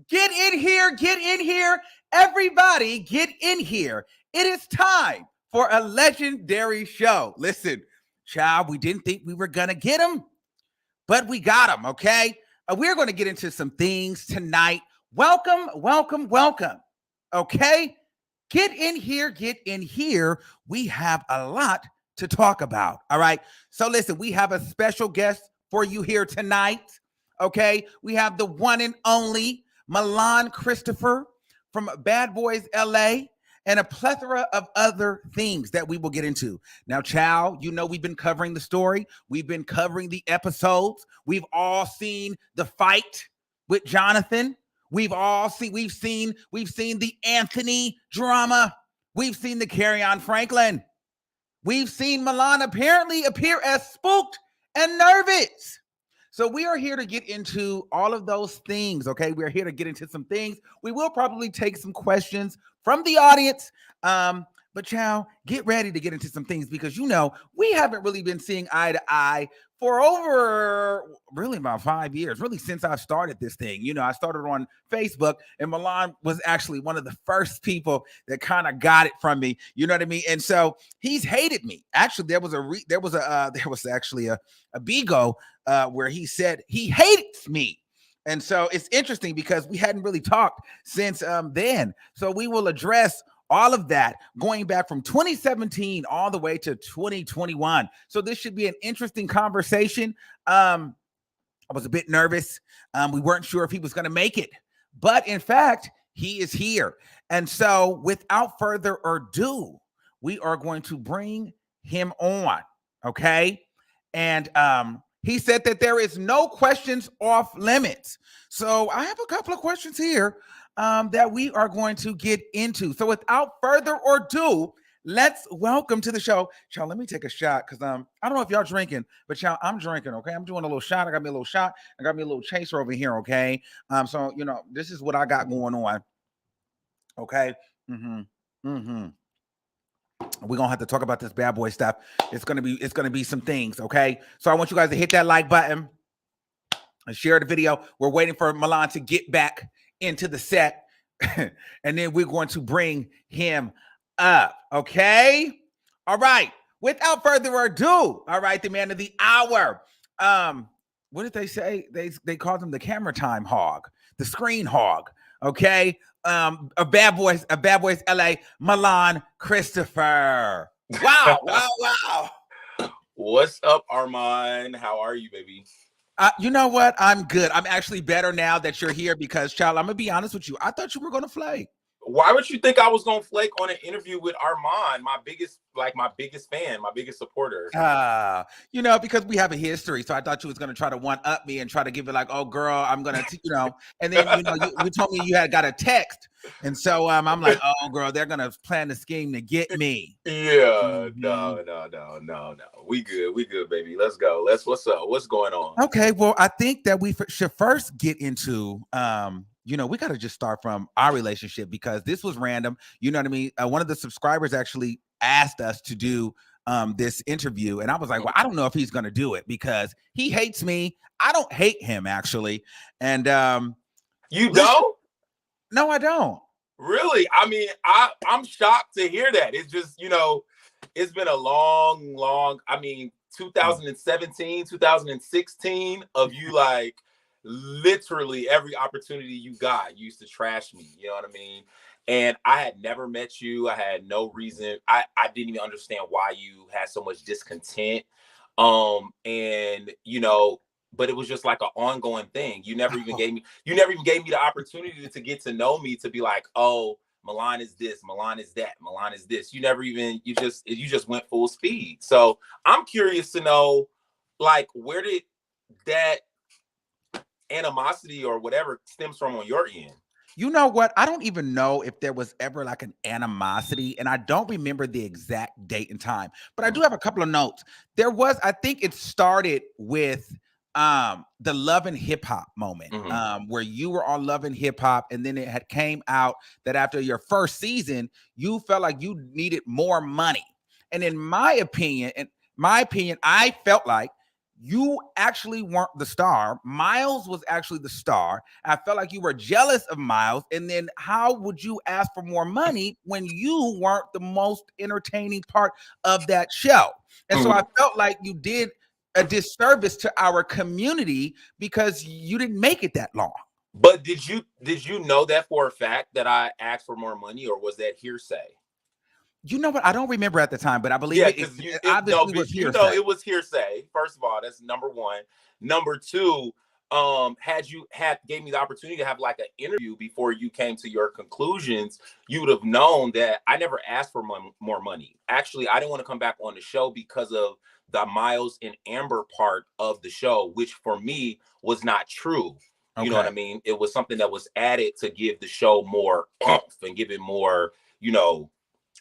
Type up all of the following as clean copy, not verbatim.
Get in here, get in here. Everybody, get in here. It is time for a legendary show. Listen, child, we didn't think we were going to get him, but we got him, okay? We're going to get into some things tonight. Welcome, welcome, welcome, okay? Get in here, get in here. We have a lot to talk about, all right? So listen, we have a special guest for you here tonight, okay? We have the one and only Milan Christopher from Bad Boys LA and a plethora of other things that we will get into. Now, child, you know we've been covering the story. We've been covering the episodes. We've all seen the fight with Jonathan. We've seen the Anthony drama. We've seen the Carry On Franklin. We've seen Milan apparently appear as spooked and nervous. So we are here to get into all of those things, okay? We're here to get into some things. We will probably take some questions from the audience. But child, get ready to get into some things because, you know, we haven't really been seeing eye to eye for over really about 5 years, really since I've started this thing. You know, I started on Facebook and Milan was actually one of the first people that kind of got it from me. You know what I mean? And so he's hated me. Actually, there was actually a Bigo where he said he hates me. And so it's interesting because we hadn't really talked since then. So we will address all of that going back from 2017 all the way to 2021. So this should be an interesting conversation. I was a bit nervous. We weren't sure if he was going to make it, but in fact, he is here. And so without further ado, we are going to bring him on. Okay. And he said that there is no questions off limits. So I have a couple of questions here that we are going to get into. So without further ado, let's welcome to the show. Y'all, let me take a shot because I don't know if y'all drinking, but y'all, I'm drinking, okay? I'm doing a little shot. I got me a little shot. I got me a little chaser over here, okay? So, you know, this is what I got going on, okay? We're gonna have to talk about this bad boy stuff. It's gonna be some things, okay? So I want you guys to hit that like button and share the video. We're waiting for Milan to get back into the set, and then we're going to bring him up, okay? All right. Without further ado, all right, the man of the hour. What did they say? They called him the camera time hog, the screen hog, okay? A bad boys LA, Milan Christopher. Wow, wow. What's up, Armon? How are you, baby? You know what? I'm good. I'm actually better now that you're here because, child, I'm gonna be honest with you. I thought you were gonna flake. Why would you think I was gonna flake on an interview with Armon, my biggest fan, my biggest supporter? You know, because we have a history. So I thought you was gonna try to one up me and try to give it like, oh, girl, I'm gonna, you know. And then you know, you told me you had got a text, and so I'm like, oh, girl, they're gonna plan the scheme to get me. Yeah, no. We good, baby. Let's go. What's up? What's going on? Okay, well, I think that we should first get into you know, we got to just start from our relationship because this was random. You know what I mean? One of the subscribers actually asked us to do this interview. And I was like, well, I don't know if he's going to do it because he hates me. I don't hate him, actually. And you don't? No, I don't. Really? I mean, I'm shocked to hear that. It's just, you know, it's been a long, I mean, 2017, 2016 of you like, literally every opportunity you got, you used to trash me. You know what I mean? And I had never met you. I had no reason. I didn't even understand why you had so much discontent. And you know, but it was just like an ongoing thing. You never even gave me the opportunity to get to know me, to be like, oh, Milan is this, Milan is that, Milan is this. You just went full speed. So I'm curious to know, like, where did that animosity or whatever stems from on your end? You know what? I don't even know if there was ever like an animosity, and I don't remember the exact date and time, but I do have a couple of notes. There was, I think it started with the Love and Hip Hop moment, where you were on Love and Hip Hop, and then it had came out that after your first season, you felt like you needed more money. And in my opinion, I felt like you actually weren't the star. Miles was actually the star. I felt like you were jealous of Miles. And then how would you ask for more money when you weren't the most entertaining part of that show? And so I felt like you did a disservice to our community because you didn't make it that long. But did you know that for a fact that I asked for more money, or was that hearsay? You know what? I don't remember at the time, but I believe Yeah, it, because it obviously was hearsay. it was hearsay. First of all, that's number one. Number two, had you gave me the opportunity to have like an interview before you came to your conclusions, you would have known that I never asked for more money. Actually, I didn't want to come back on the show because of the Miles and Amber part of the show, which for me was not true. You know what I mean? It was something that was added to give the show more oomph and give it more,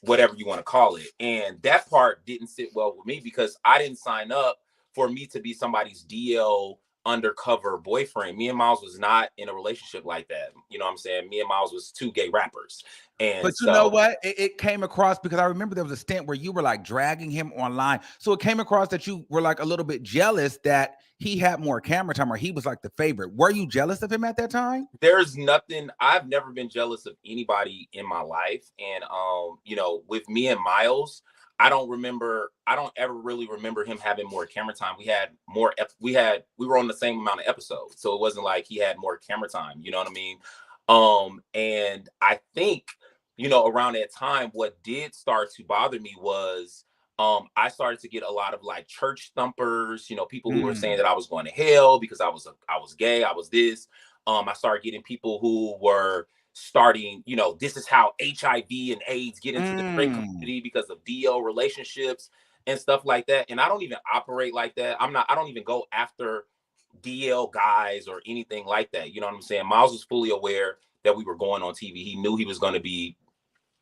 whatever you want to call it. And that part didn't sit well with me because I didn't sign up for me to be somebody's DL undercover boyfriend. Me and Miles was not in a relationship like that. You know what I'm saying? Me and Miles was two gay rappers. And but you know what? It came across because I remember there was a stint where you were like dragging him online. So it came across that you were like a little bit jealous that he had more camera time or he was like the favorite. Were you jealous of him at that time? There's nothing. I've never been jealous of anybody in my life. And, with me and Miles, I don't ever really remember him having more camera time. We had more, we were on the same amount of episodes. So it wasn't like he had more camera time. You know what I mean? And I think, around that time, what did start to bother me was, I started to get a lot of like church thumpers, people who were saying that I was going to hell because I was gay, I was this. I started getting people who were starting, this is how HIV and AIDS get into the straight community because of DL relationships and stuff like that. And I don't even operate like that. I don't even go after DL guys or anything like that. You know what I'm saying? Miles was fully aware that we were going on TV. He knew he was going to be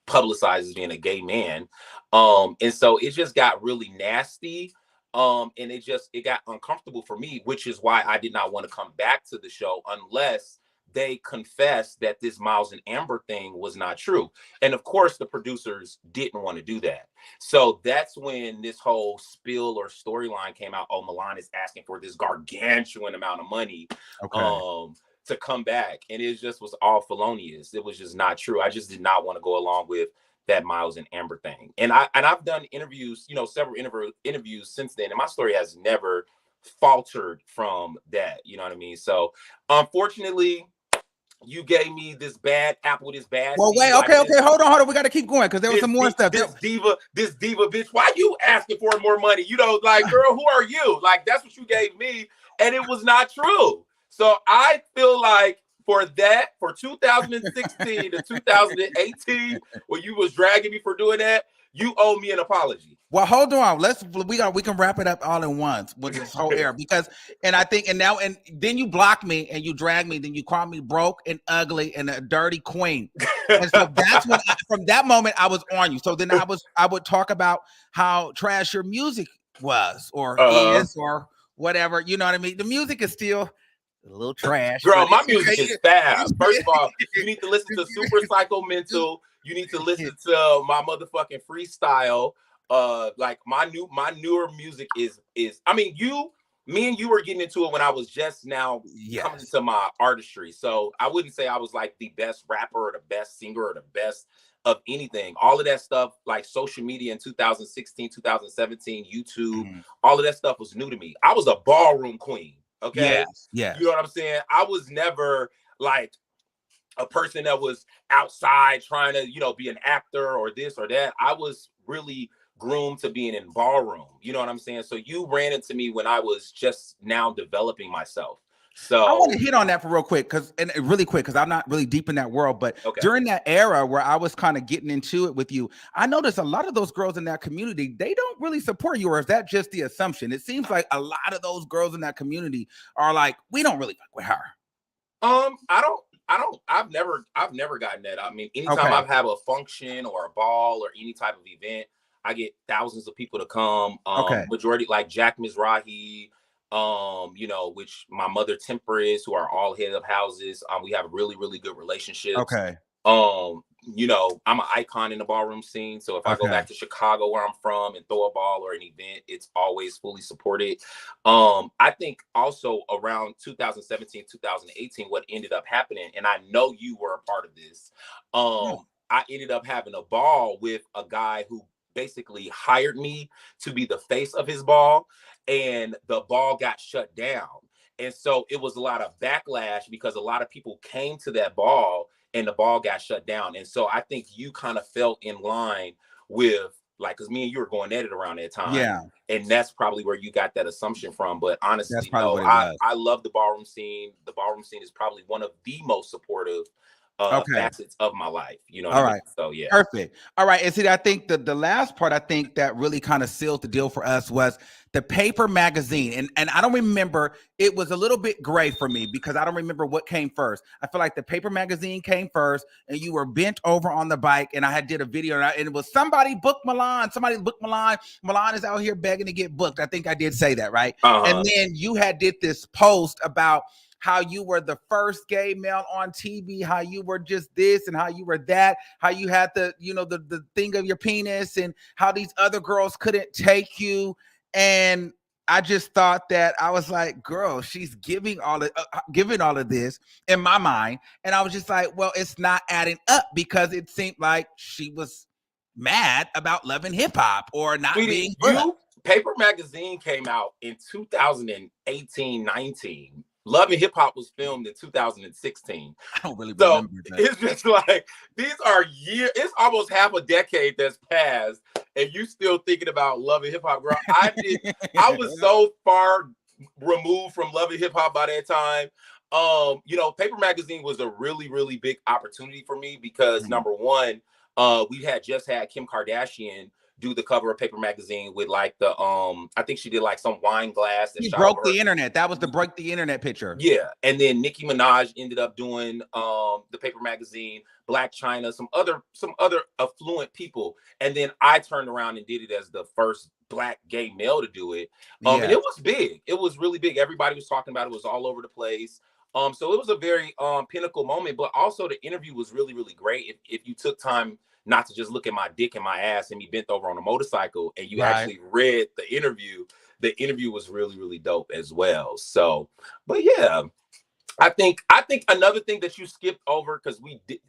publicized as being a gay man. And so it just got really nasty. And it got uncomfortable for me, which is why I did not want to come back to the show unless they confessed that this Miles and Amber thing was not true. And of course, the producers didn't want to do that. So that's when this whole spill or storyline came out. Oh, Milan is asking for this gargantuan amount of money to come back. And it just was all felonious. It was just not true. I just did not want to go along with that Miles and Amber thing. And I've done interviews, several interviews since then. And my story has never faltered from that. You know what I mean? So unfortunately, you gave me this bad apple, this bad. Well, wait, okay, hold on. We got to keep going because there was some more stuff. This diva bitch. Why you asking for more money? Like, girl, who are you? Like, that's what you gave me, and it was not true. So I feel like for 2016 to 2018, when you was dragging me for doing that, you owe me an apology. Well, hold on. We can wrap it up all at once with this whole era and then you block me and you drag me, then you call me broke and ugly and a dirty queen. And so that's when from that moment I was on you. So then I would talk about how trash your music was or is or whatever. You know what I mean? The music is still a little trash. Girl, my music is fab. First of all, you need to listen to Super Psycho Mental. You need to listen to my motherfucking freestyle. Like my newer music is me and you were getting into it when I was just now coming into my artistry. So I wouldn't say I was like the best rapper or the best singer or the best of anything. All of that stuff, like social media in 2016, 2017, YouTube, all of that stuff was new to me. I was a ballroom queen. Okay. Yeah. You know what I'm saying? I was never like a person that was outside trying to, be an actor or this or that. I was really groomed to being in ballroom. You know what I'm saying? So you ran into me when I was just now developing myself. So I want to hit on that for real quick because I'm not really deep in that world. But during that era where I was kind of getting into it with you, I noticed a lot of those girls in that community, they don't really support you. Or is that just the assumption? It seems like a lot of those girls in that community are like, we don't really fuck with her. I've never gotten that. I mean, anytime I've had a function or a ball or any type of event, I get thousands of people to come. Majority like Jack Mizrahi, which my mother Temperance, who are all head of houses. We have really, really good relationships. You know, I'm an icon in the ballroom scene. So if I go back to Chicago, where I'm from, and throw a ball or an event, it's always fully supported. I think also around 2017, 2018, what ended up happening, and I know you were a part of this. I ended up having a ball with a guy who basically hired me to be the face of his ball, and the ball got shut down. And so it was a lot of backlash because a lot of people came to that ball and the ball got shut down. And so I think you kind of fell in line with, like, because me and you were going at it around that time. Yeah. And that's probably where you got that assumption from. But honestly, no, I love the ballroom scene. The ballroom scene is probably one of the most supportive facets of my life. You know what I mean? So yeah. Perfect. All right. And see, I think the last part, I think that really kind of sealed the deal for us was the paper magazine. And I don't remember, it was a little bit gray for me because I don't remember what came first. I feel like the paper magazine came first and you were bent over on the bike and I did a video and it was somebody booked Milan. Somebody booked Milan. Milan is out here begging to get booked. I think I did say that, right? And then you did this post about how you were the first gay male on TV, how you were just this and how you were that, how you had the thing of your penis and how these other girls couldn't take you. And I just thought that, I was like, girl, she's giving all of this in my mind. And I was just like, well, it's not adding up because it seemed like she was mad about Love and Hip Hop or not being good. Paper Magazine came out in 2018, 19. Love and Hip Hop was filmed in 2016. I don't really remember that. It's just like, these are years, it's almost half a decade that's passed, and you still thinking about Love and Hip Hop, girl. I was so far removed from Love and Hip Hop by that time. You know, Paper Magazine was a really, really big opportunity for me because number one, we had just had Kim Kardashian do the cover of Paper Magazine with like the I think she did like some wine glass that broke the internet. That was the break the internet picture. Yeah. And then Nicki Minaj ended up doing the Paper Magazine, Black China, some other affluent people. And then I turned around and did it as the first Black gay male to do it. And it was big. It was really big. Everybody was talking about it. It was all over the place. So it was a very pinnacle moment, but also the interview was really, really great. If you took time not to just look at my dick and my ass and me bent over on a motorcycle and you actually read the interview was really, really dope as well. So, but yeah, I think another thing that you skipped over, because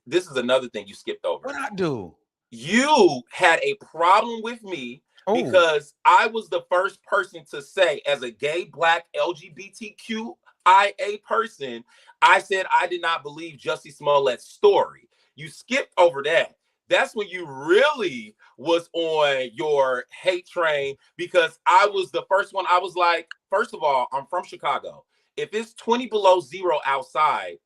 this is another thing you skipped over. What I do? You had a problem with me because I was the first person to say, as a gay Black LGBTQIA person, I said I did not believe Jussie Smollett's story. You skipped over that. That's when you really was on your hate train, because I was the first one. I was like, first of all, I'm from Chicago. If it's 20 below zero outside,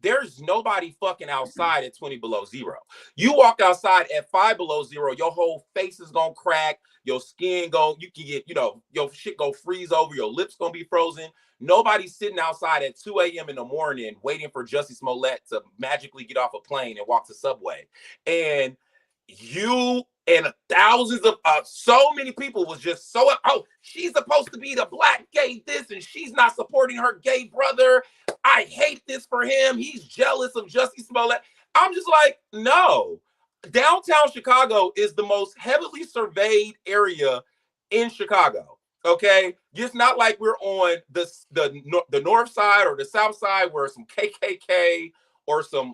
there's nobody fucking outside at 20 below zero. You walk outside at 5 below zero, your whole face is gonna crack, your skin you can get, your shit go freeze over, your lips gonna be frozen. Nobody's sitting outside at 2 a.m. in the morning waiting for Jussie Smollett to magically get off a plane and walk to Subway. And you and thousands of so many people was just so, she's supposed to be the Black gay this and she's not supporting her gay brother. I hate this for him. He's jealous of Jussie Smollett. I'm just like, no. Downtown Chicago is the most heavily surveyed area in Chicago. Okay, it's not like we're on the north side or the south side where some KKK or some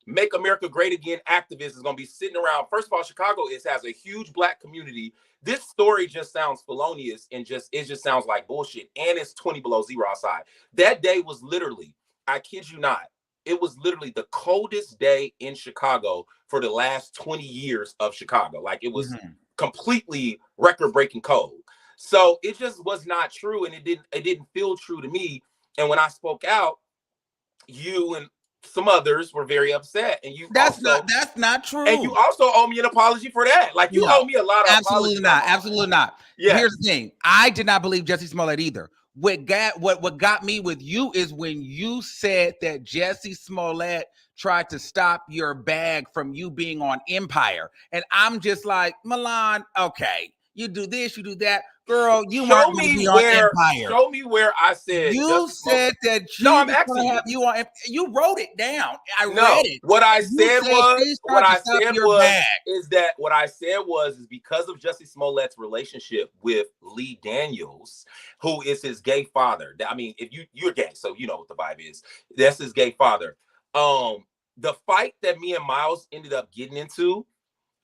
Make America Great Again activists is going to be sitting around. First of all, Chicago has a huge Black community. This story just sounds felonious and it just sounds like bullshit. And it's 20 below zero outside. That day was literally, I kid you not, it was literally the coldest day in Chicago for the last 20 years of Chicago. Like, it was completely record-breaking cold. So it just was not true, and it didn't feel true to me. And when I spoke out, you and some others were very upset, and that's not true. And you also owe me an apology for that. Like, you owe me a lot of absolutely not. Yeah. Here's the thing: I did not believe Jussie Smollett either. What got me with you is when you said that Jussie Smollett tried to stop your bag from you being on Empire, and I'm just like, Milan, okay, you do this, you do that. Girl, you Show weren't going to me be on where. Empire. Show me where I said. You said that she No, I'm was asking going to you. have you on. You wrote it down. I read No, it. what I You said said was, she's trying to stuff your bag. is that what I said was because of Jussie Smollett's relationship with Lee Daniels, who is his gay father. I mean, if you're gay, so you know what the vibe is. That's his gay father. The fight that me and Miles ended up getting into.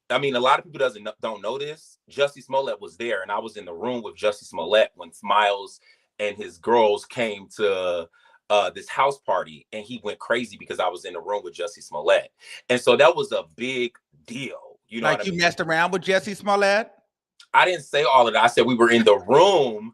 I mean, a lot of people don't know this. Jussie Smollett was there, and I was in the room with Jussie Smollett when Miles and his girls came to this house party, and he went crazy because I was in the room with Jussie Smollett, and so that was a big deal. You know, like what I you mean? messed around with Jussie Smollett? I didn't say all of that. I said we were in the room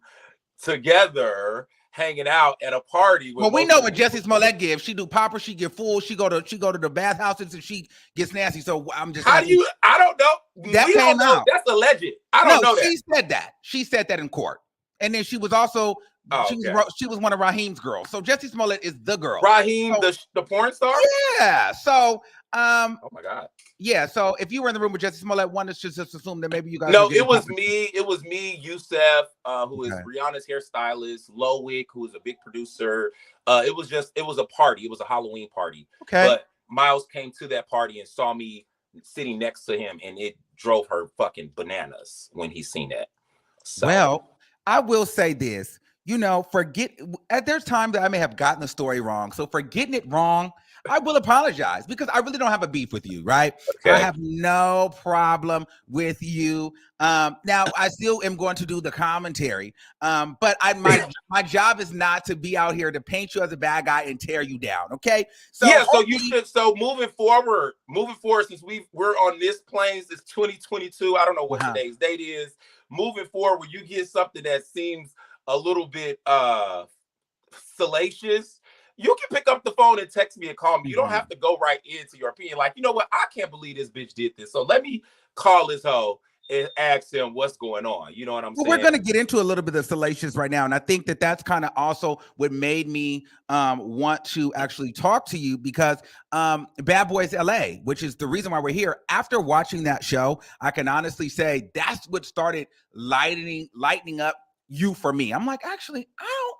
together, hanging out at a party. Well, we know what Jussie Smollett gives. She do popper, she get full, she go to the bathhouses and she gets nasty. So I'm just How do you? I don't know. That we came don't know. out. That's alleged. I don't know that. She said that. She said that in court, and then she was also she was one of Raheem's girls. So Jussie Smollett is the girl. Raheem, the porn star. Yeah. So oh my God. Yeah. So if you were in the room with Jussie Smollett, one should just assume that maybe you guys. No, it was me. It was me, Yusef, who is Rihanna's hairstylist, Lowick, who is a big producer. It was a party. It was a Halloween party. Okay. But Miles came to that party and saw me sitting next to him, and it drove her fucking bananas when he seen that. So. Well, I will say this. There's times that I may have gotten the story wrong. So for getting it wrong, I will apologize because I really don't have a beef with you, right? Okay. I have no problem with you. Now I still am going to do the commentary, but my job is not to be out here to paint you as a bad guy and tear you down. Okay? So yeah, so you should. So moving forward, since we're on this plane, it's 2022. I don't know what today's date is. Moving forward, when you get something that seems a little bit salacious, you can pick up the phone and text me and call me. You don't have to go right into your opinion. Like, you know what? I can't believe this bitch did this. So let me call this hoe and ask him what's going on. You know what I'm saying? We're going to get into a little bit of salacious right now. And I think that that's kind of also what made me want to actually talk to you because Bad Boys LA, which is the reason why we're here. After watching that show, I can honestly say that's what started lightening up you for me. I'm like, actually, I don't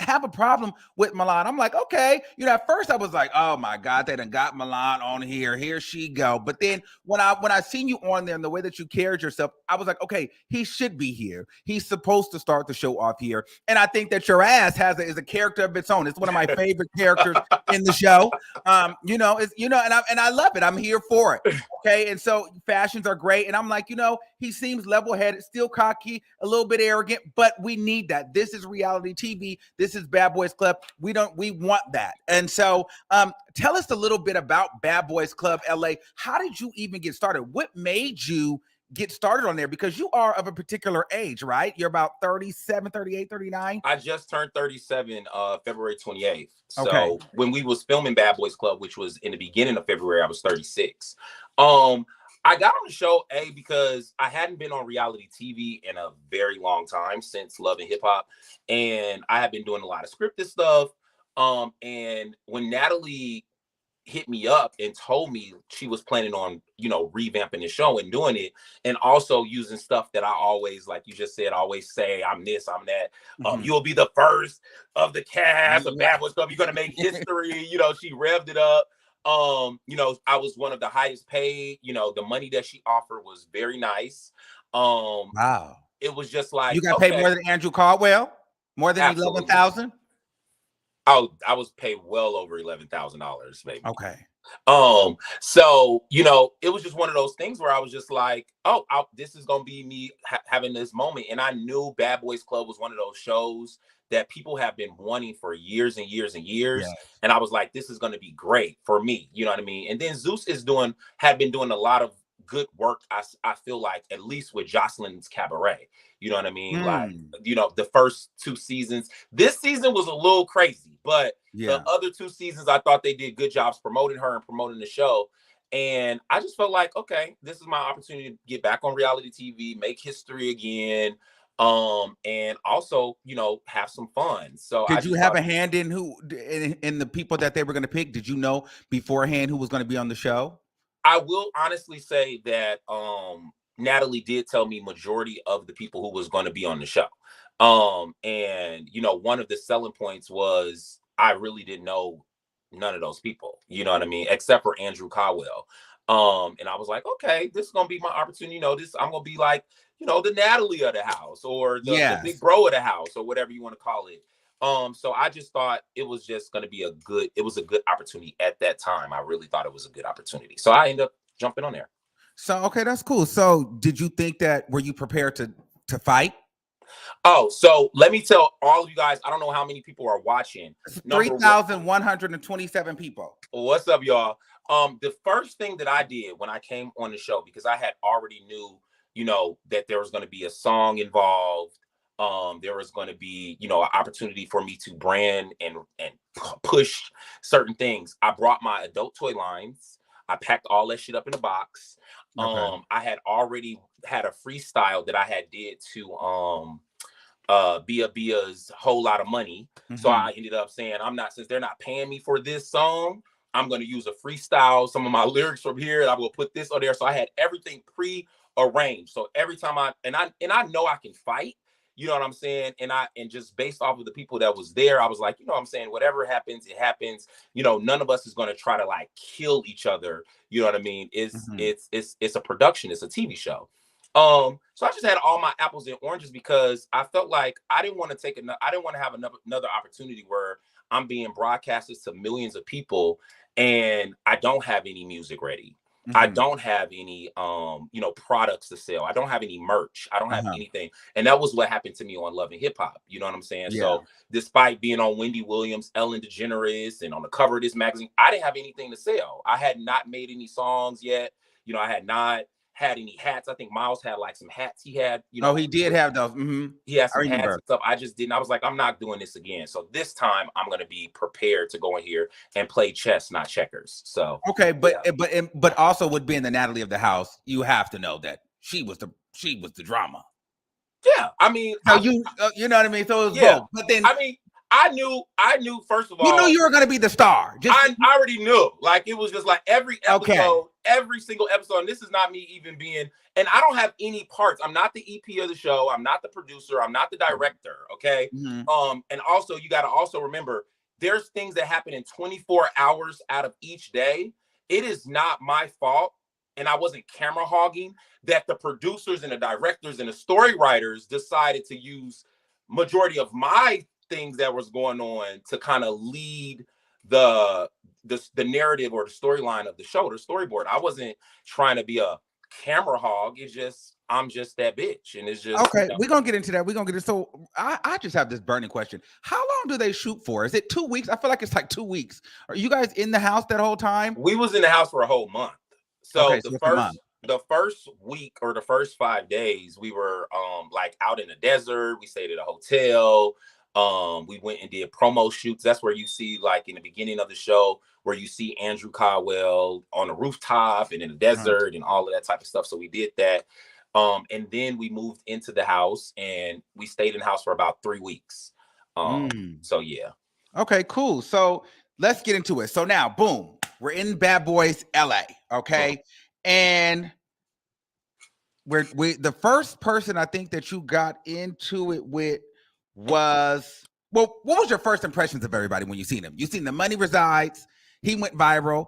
have a problem with Milan. I'm like, okay. At first I was like, oh my God, they done got Milan on here. Here she go. But then when I seen you on there and the way that you carried yourself, I was like, okay, he should be here. He's supposed to start the show off here. And I think that your ass is a character of its own. It's one of my favorite characters in the show. And I love it. I'm here for it. Okay. And so fashions are great. And I'm like, he seems level-headed, still cocky, a little bit arrogant, but we need that. This is reality TV. This is Bad Boys Club. We want that. And so tell us a little bit about Bad Boys Club LA. How did you even get started? What made you get started on there? Because you are of a particular age, right? You're about 37, 38, 39. I just turned 37 February 28th. So when we was filming Bad Boys Club, which was in the beginning of February, I was 36. I got on the show because I hadn't been on reality TV in a very long time, since Love and Hip Hop, and I have been doing a lot of scripted stuff. And when Natalie hit me up and told me she was planning on, revamping the show and doing it, and also using stuff that I always, like you just said, always say, I'm this, I'm that. You'll be the first of the cast of Bad Boys Club. You're gonna make history. She revved it up. I was one of the highest paid. The money that she offered was very nice. Wow. It was just like, you got paid more than Andrew Caldwell, more than 11,000. Oh, I was paid well over $11,000, maybe. Okay. So it was just one of those things where I was just like, oh, this is gonna be me having this moment, and I knew Bad Boys Club was one of those shows that people have been wanting for years and years and years. Yeah. And I was like, this is going to be great for me. You know what I mean? And then Zeus had been doing a lot of good work. I feel like, at least with Jocelyn's Cabaret, you know what I mean? Like, the first 2 seasons, this season was a little crazy, but the other 2 seasons, I thought they did good jobs promoting her and promoting the show. And I just felt like, okay, this is my opportunity to get back on reality TV, make history again. And also, have some fun. So did you have a hand in in the people that they were going to pick? Did you know beforehand who was going to be on the show? I will honestly say that Natalie did tell me majority of the people who was going to be on the show. And you know, one of the selling points was I really didn't know none of those people, you know what I mean, except for Andrew Caldwell. And I was like, okay, this is gonna be my opportunity. You know, this I'm gonna be like, you know, the Natalie of the house or the big Yes. bro of the house or whatever you want to call it. So I just thought it was just gonna be it was a good opportunity at that time. I really thought it was a good opportunity. So I ended up jumping on there. So okay, that's cool. So did you think that were you prepared to fight? Oh, so let me tell all of you guys, I don't know how many people are watching. It's Number one, 3,127 people. what's up, y'all? The first thing that I did when I came on the show, because I had already knew, you know, that there was going to be a song involved. There was going to be, you know, an opportunity for me to brand and push certain things. I brought my adult toy lines. I packed all that shit up in a box. Okay. I had already had a freestyle that I had did to Bia's Whole Lot of Money. So I ended up saying, since they're not paying me for this song, I'm going to use a freestyle, some of my lyrics from here, and I'm going to put this on there. So I had everything pre-arranged. So every time I know I can fight, you know what I'm saying? And just based off of the people that was there, I was like, you know what I'm saying? Whatever happens, it happens. You know, none of us is going to try to like kill each other. You know what I mean? It's a production. It's a TV show. So I just had all my apples and oranges because I felt like I didn't want to have another opportunity where I'm being broadcasted to millions of people and I don't have any music ready. I don't have any you know, products to sell. I don't have any merch. I don't have anything. And that was what happened to me on Love and Hip Hop. You know what I'm saying? Yeah. So despite being on Wendy Williams, Ellen DeGeneres, and on the cover of this magazine, I didn't have anything to sell. I had not made any songs yet. You know, I had not had any hats. I think Miles had like some hats he had, you know. Oh, he did have those. He had some I hats remember. and stuff. I just didn't. I was like, I'm not doing this again. So this time I'm going to be prepared to go in here and play chess, not checkers. So Okay, but also with being the Natalie of the house, you have to know that she was the drama. yeah, I mean, So you know what I mean. So it was yeah, both. But then I mean, I knew first of all, you knew you were going to be the star. I already knew. Like it was just like every episode, Okay. every single episode. And this is not me even being, and I don't have any parts. I'm not the EP of the show. I'm not the producer. I'm not the director. Okay. And also you got to also remember there's things that happen in 24 hours out of each day. It is not my fault. And I wasn't camera hogging that the producers and the directors and the story writers decided to use majority of my things that was going on to kind of lead the narrative or the storyline of the show, the storyboard. I wasn't trying to be a camera hog. It's just I'm just that bitch, and it's just okay. You know. We're gonna get into that. We're gonna get it. So I just have this burning question: how long do they shoot for? Is it 2 weeks? I feel like it's like 2 weeks. Are you guys in the house that whole time? We was in the house for a whole month. So Okay, so the first week or the first 5 days, we were like out in the desert. We stayed at a hotel. We went and did promo shoots. That's where you see, like in the beginning of the show, where you see Andrew Caldwell on a rooftop and in the desert and all of that type of stuff. So we did that. And then we moved into the house and we stayed in the house for about 3 weeks. So yeah. Okay, cool. So let's get into it. So now, boom, we're in Bad Boys LA. Okay. And we the first person I think that you got into it with was, well, what was your first impressions of everybody when you seen him? You seen The Money Resides. He went viral.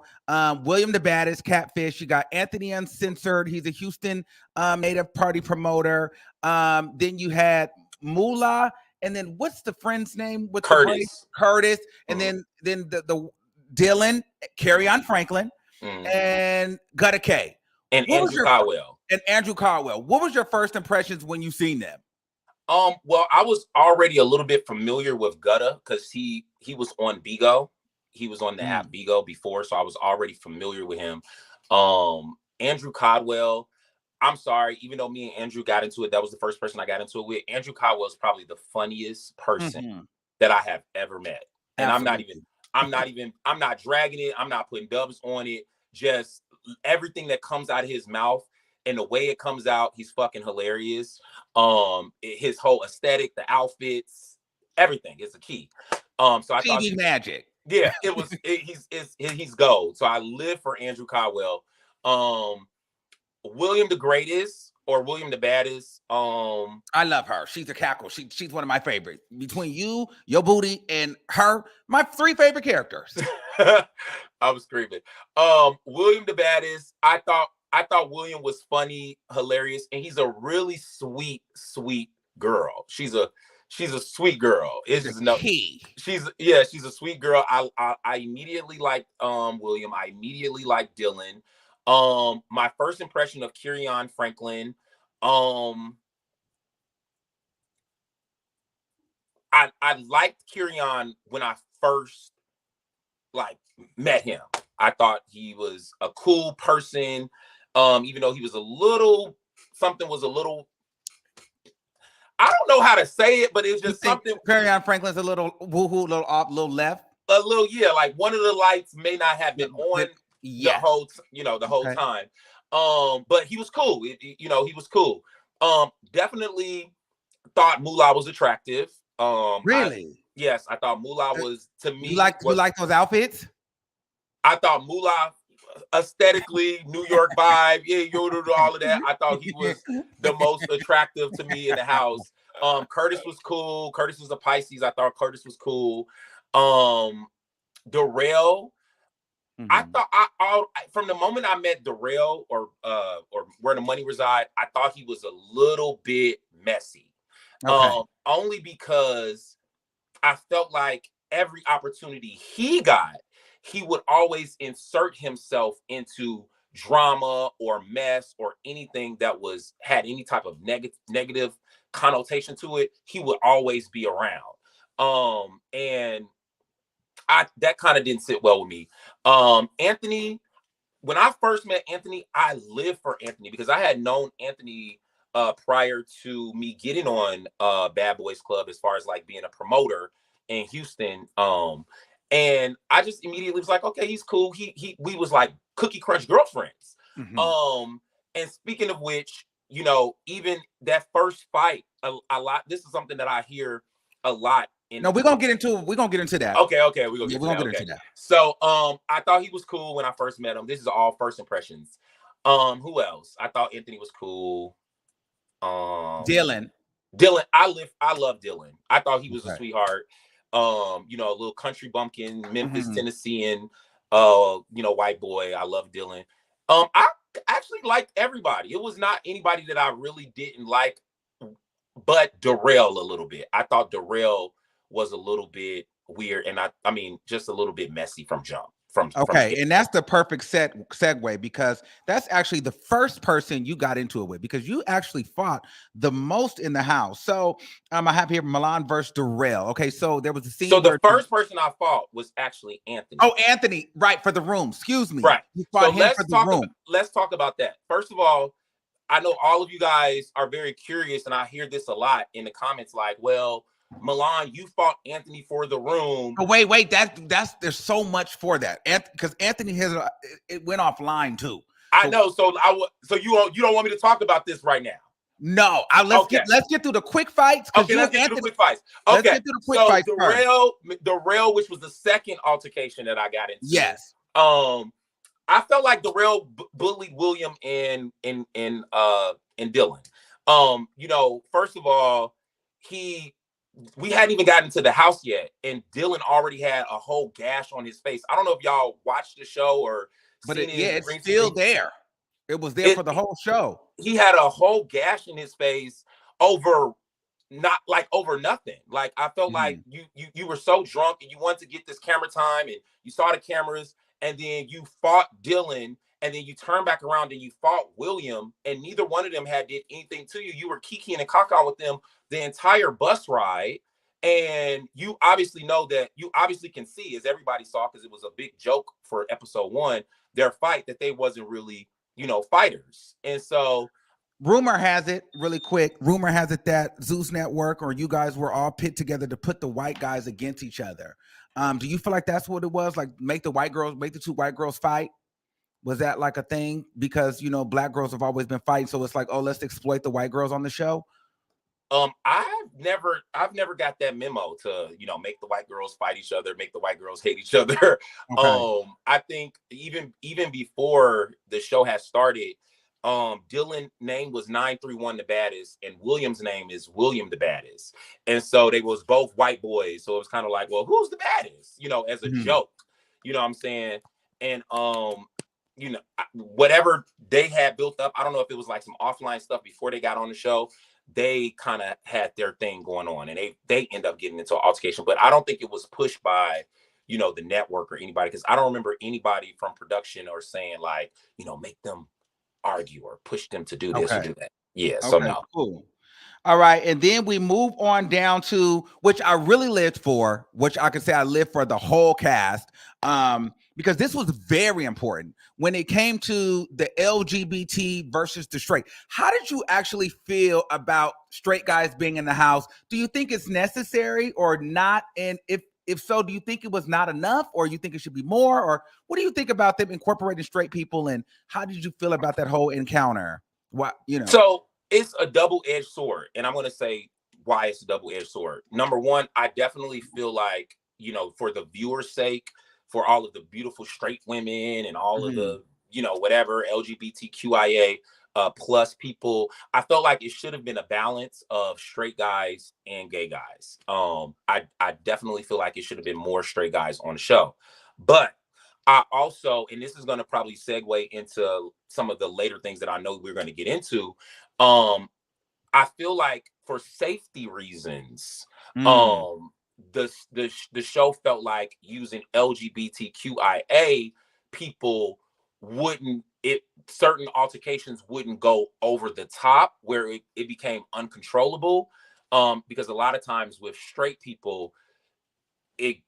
William the Baddest, Catfish. You got Anthony Uncensored. He's a Houston native party promoter. Then you had Moolah. And then what's the friend's name with Curtis? Curtis. And then the Dylan, Carry On Franklin, and Gutta K. And Andrew Caldwell. And Andrew Caldwell. What was your first impressions when you seen them? Well, I was already a little bit familiar with Gutta because he was on Bigo. He was on the app Bigo before, so I was already familiar with him. Andrew Caldwell, I'm sorry, even though me and Andrew got into it, that was the first person I got into it with. Andrew Caldwell is probably the funniest person that I have ever met. And absolutely. I'm not dragging it. I'm not putting dubs on it. Just everything that comes out of his mouth and the way it comes out, he's fucking hilarious. His whole aesthetic, the outfits, everything is a key. So I thought magic. Yeah, he's gold. So I live for Andrew Caldwell. William the Greatest or William the Baddest. I love her. She's a cackle. She's one of my favorites. Between you, your booty, and her, my 3 favorite characters. I was screaming. William the Baddest. I thought William was funny, hilarious, and he's a really sweet girl. She's a sweet girl. It's just no key. She's a sweet girl. I immediately liked William. I immediately liked Dylan. My first impression of Kirion Franklin. I liked Kirion when I first met him. I thought he was a cool person. Even though he was something was a little, I don't know how to say it, but it was just something. Kirion Franklin's a little woohoo, little off, little left. A little, yeah, like one of the lights may not have been on the whole, the whole time. But he was cool. He was cool. Definitely thought Moolah was attractive. Really? Yes, I thought Moolah was, to me. You like those outfits? I thought Moolah, aesthetically, New York vibe, all of that. I thought he was the most attractive to me in the house. Curtis was cool. Curtis was a Pisces. I thought Curtis was cool. Darrell. I thought from the moment I met Darrell or Where the Money Reside, I thought he was a little bit messy. Okay. Only because I felt like every opportunity he got, he would always insert himself into drama or mess or anything that had any type of negative connotation to it. He would always be around. And that kind of didn't sit well with me. Anthony, when I first met Anthony, I lived for Anthony because I had known Anthony prior to me getting on Bad Boys Club as far as like being a promoter in Houston. And I just immediately was like, okay, he's cool. We was like Cookie Crunch girlfriends. And speaking of which, even that first fight, a lot. This is something that I hear a lot. No, we're gonna get into that. Okay, we're gonna get into that. So, I thought he was cool when I first met him. This is all first impressions. Who else? I thought Anthony was cool. Dylan, I love Dylan. I thought he was a sweetheart. A little country bumpkin, Memphis, Tennessean, white boy. I love Dylan. I actually liked everybody. It was not anybody that I really didn't like, but Darrell a little bit. I thought Darrell was a little bit weird, and I mean, just a little bit messy from jump. And that's the perfect segue because that's actually the first person you got into it with because you actually fought the most in the house. So I have here Milan versus Darrell. Okay, so there was a scene. So the first person I fought was actually Anthony. Oh, Anthony, right, for the room. Excuse me. Right. You fought him for the room. Let's talk about that. First of all, I know all of you guys are very curious, and I hear this a lot in the comments, like, well, Milan, you fought Anthony for the room. Oh, wait, that's there's so much for that. Because Anthony it went offline too. I know. So you don't want me to talk about this right now? No. Let's get through the quick fights. Okay, let's get through the quick fights. Okay, let's get through the quick fights. Darrell, which was the second altercation that I got into. Yes. I felt like Darrell bullied William and Dylan. First of all, we hadn't even gotten to the house yet, and Dylan already had a whole gash on his face. I don't know if y'all watched the show it's still there. It was there for the whole show. He had a whole gash in his face over nothing. Like I felt like you were so drunk and you wanted to get this camera time, and you saw the cameras, and then you fought Dylan, and then you turned back around and you fought William, and neither one of them did anything to you. You were kikiing and caca with them the entire bus ride. And you obviously can see, as everybody saw, because it was a big joke for episode 1, their fight, that they wasn't really, fighters. And so rumor has it that Zeus Network or you guys were all pit together to put the white guys against each other. Do you feel like that's what it was? Like make the two white girls fight? Was that like a thing? Because, black girls have always been fighting. So it's like, oh, let's exploit the white girls on the show. I've never got that memo to, make the white girls fight each other, make the white girls hate each other. Okay. I think even before the show has started, Dylan name was 931 the baddest, and William's name is William the baddest. And so they was both white boys. So it was kind of like, well, who's the baddest? You know, as a joke. You know what I'm saying? And you know, whatever they had built up, I don't know if it was like some offline stuff before they got on the show. They kind of had their thing going on, and they end up getting into an altercation. But I don't think it was pushed by, you know, the network or anybody, because I don't remember anybody from production or saying like, you know, make them argue or push them to do this or do that. Yeah, so no. Cool. All right, and then we move on down to, which I really lived for, which I could say I lived for the whole cast, because this was very important when it came to the LGBT versus the straight. How did you actually feel about straight guys being in the house? Do you think it's necessary or not? And if so, do you think it was not enough, or you think it should be more? Or what do you think about them incorporating straight people? And how did you feel about that whole encounter? What, you know? So it's a double-edged sword, and I'm going to say why it's a double-edged sword. Number one, I definitely feel like, you know, for the viewer's sake, for all of the beautiful straight women and all of the, you know, whatever LGBTQIA plus people, I felt like it should have been a balance of straight guys and gay guys. I definitely feel like it should have been more straight guys on the show. But I also, and this is going to probably segue into some of the later things that I know we're going to get into. I feel like for safety reasons, the show felt like using LGBTQIA people certain altercations wouldn't go over the top where it became uncontrollable. Because a lot of times with straight people, it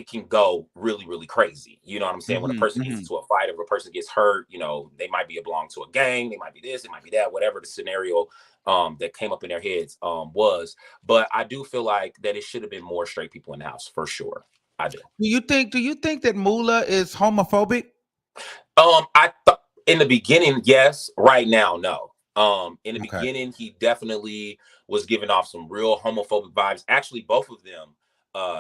can go really, really crazy. You know what I'm saying? When a person gets into a fight, if a person gets hurt, you know, they might be belong to a gang, they might be this, it might be that, whatever the scenario that came up in their heads was. But I do feel like that it should have been more straight people in the house, for sure. I do. Do you think that Mula is homophobic? I thought in the beginning, yes. Right now, no. In the beginning, he definitely was giving off some real homophobic vibes. Actually, both of them,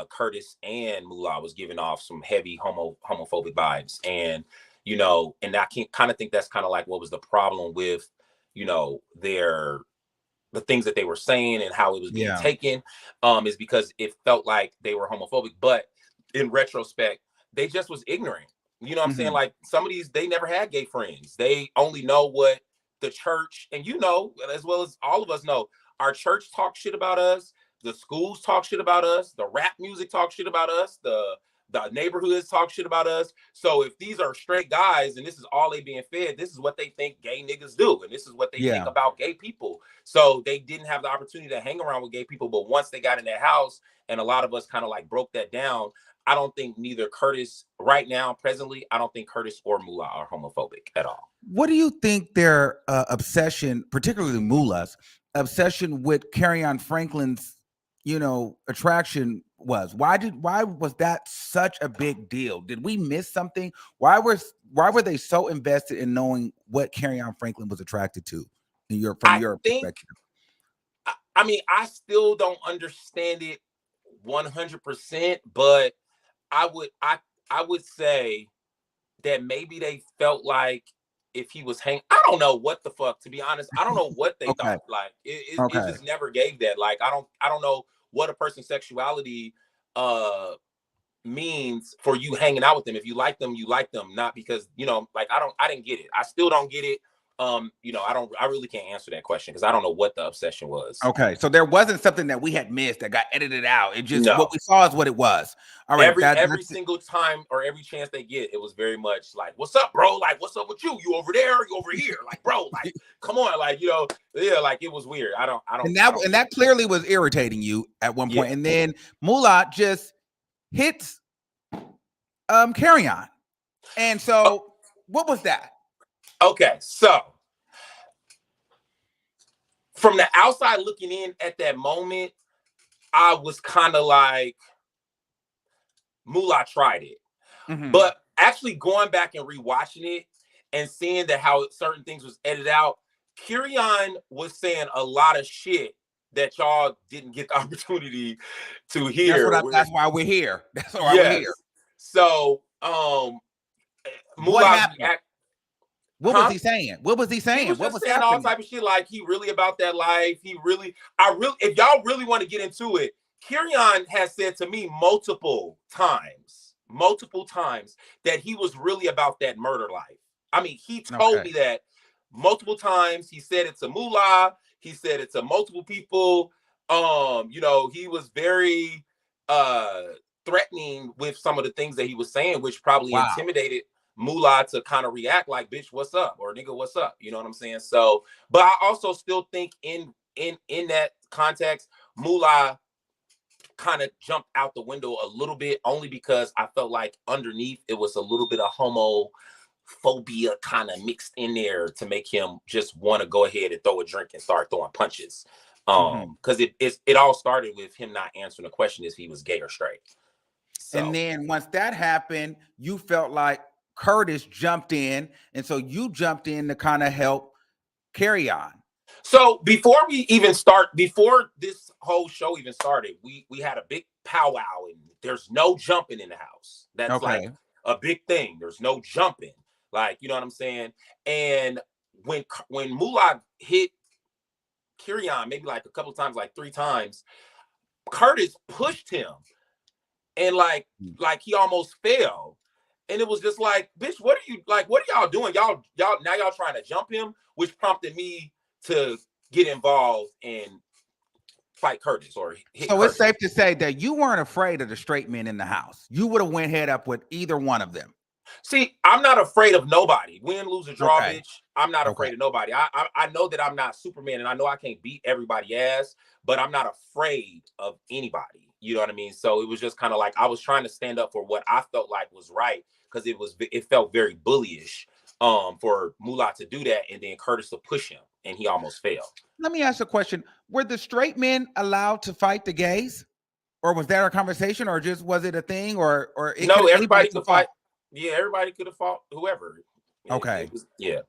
Curtis and Mula, was giving off some heavy homophobic vibes. And, you know, and I can kind of think that's kind of like what was the problem with, you know, the things that they were saying and how it was being taken, is because it felt like they were homophobic. But in retrospect, they just was ignorant. You know what I'm saying? Like, some of these, they never had gay friends. They only know what the church, and you know, as well as all of us know, our church talk shit about us. The schools talk shit about us. The rap music talk shit about us. The neighborhoods talk shit about us. So if these are straight guys and this is all they being fed, this is what they think gay niggas do. And this is what they think about gay people. So they didn't have the opportunity to hang around with gay people. But once they got in their house, and a lot of us kind of like broke that down, I don't think neither Curtis right now, presently, I don't think Curtis or Mula are homophobic at all. What do you think their obsession, particularly Mula's obsession with Carry-On Franklin's, you know, attraction was? Why was that such a big deal? Did we miss something? Why were they so invested in knowing what Carry-On Franklin was attracted to from your perspective? I mean, I still don't understand it 100%, but I would say that maybe they felt like if he was I don't know what the fuck, to be honest. I don't know what they thought. Like it just never gave that. Like I don't know what a person's sexuality means for you hanging out with them. If you like them, you like them, not because, you know, like I didn't get it. I still don't get it. You know, I really can't answer that question because I don't know what the obsession was. Okay, so there wasn't something that we had missed that got edited out. It just what we saw is what it was. All right, every single time or every chance they get, it was very much like, "What's up, bro? Like, what's up with you? You over there? You over here? Like, bro, like, come on, like, you know, yeah, like it was weird. I don't. And that clearly was irritating you at one point, and then Mula just hits Carry-On, and so what was that? Okay, so from the outside looking in at that moment, I was kind of like, Mula tried it. But actually going back and rewatching it and seeing that how certain things was edited out, Carry-On was saying a lot of shit that y'all didn't get the opportunity to hear. That's why we're here. That's why we're here. So, Mula, What was he saying? What was he saying? He was what just was saying happening? all type of shit like he really about that life. If y'all really want to get into it, Kerrion has said to me multiple times that he was really about that murder life. I mean, he told me that multiple times. He said it to Moolah. He said it to multiple people. He was very threatening with some of the things that he was saying, which probably intimidated Moolah to kind of react like, bitch, what's up? Or nigga, what's up? You know what I'm saying? So, but I also still think in that context, Moolah kind of jumped out the window a little bit, only because I felt like underneath it was a little bit of homophobia kind of mixed in there to make him just want to go ahead and throw a drink and start throwing punches. Because it all started with him not answering the question if he was gay or straight. So. And then once that happened, you felt like Curtis jumped in, and so you jumped in to kind of help Kerrion. So before this whole show even started, we had a big powwow, and there's no jumping in the house. That's like a big thing. There's no jumping, like, you know what I'm saying. And when Moolah hit Kerrion, maybe like a couple of times, like 3 times, Curtis pushed him, and like he almost fell. And it was just like, bitch, what are y'all doing? Y'all trying to jump him, which prompted me to get involved and fight Curtis or hit Curtis. It's safe to say that you weren't afraid of the straight men in the house. You would have went head up with either one of them. See, I'm not afraid of nobody. Win, lose, or draw, bitch. I'm not afraid of nobody. I know that I'm not Superman, and I know I can't beat everybody's ass, but I'm not afraid of anybody. You know what I mean? So it was just kind of like I was trying to stand up for what I felt like was right, because it felt very bullyish for Moolah to do that, and then Curtis to push him, and he almost failed. Let me ask a question. Were the straight men allowed to fight the gays? Or was that a conversation, or just was it a thing, or no, everybody could fight. Yeah, everybody could have fought whoever. Okay. Yeah.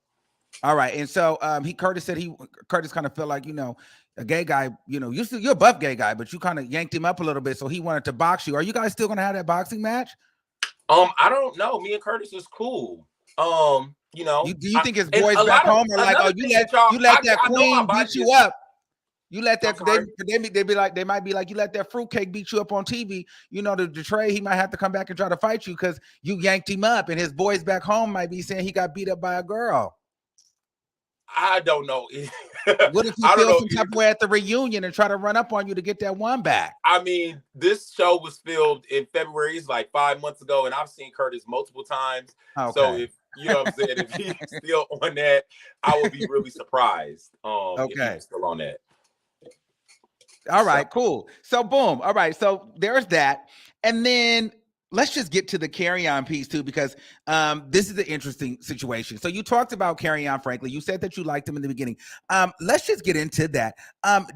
All right. And so Curtis said Curtis kind of felt like, a gay guy, you're a buff gay guy, but you kind of yanked him up a little bit, so he wanted to box you. Are you guys still gonna have that boxing match? I don't know. Me and Curtis is cool. Do you think his boys back home are like, oh, you let that queen beat you up? You let that they might be like, you let that fruitcake beat you up on TV. The Trey, he might have to come back and try to fight you because you yanked him up, and his boys back home might be saying he got beat up by a girl. I don't know. What if you feel some type of way at the reunion and try to run up on you to get that one back? I mean, this show was filmed in February. It's like 5 months ago, and I've seen Curtis multiple times. Okay. So if you know what I'm saying, if he's still on that, I would be really surprised. If he's still on that. All right, cool. So boom. All right, so there's that, and then let's just get to the Kerrion piece too, because this is an interesting situation. So you talked about Kerrion Franklin. You said that you liked him in the beginning. Let's just get into that.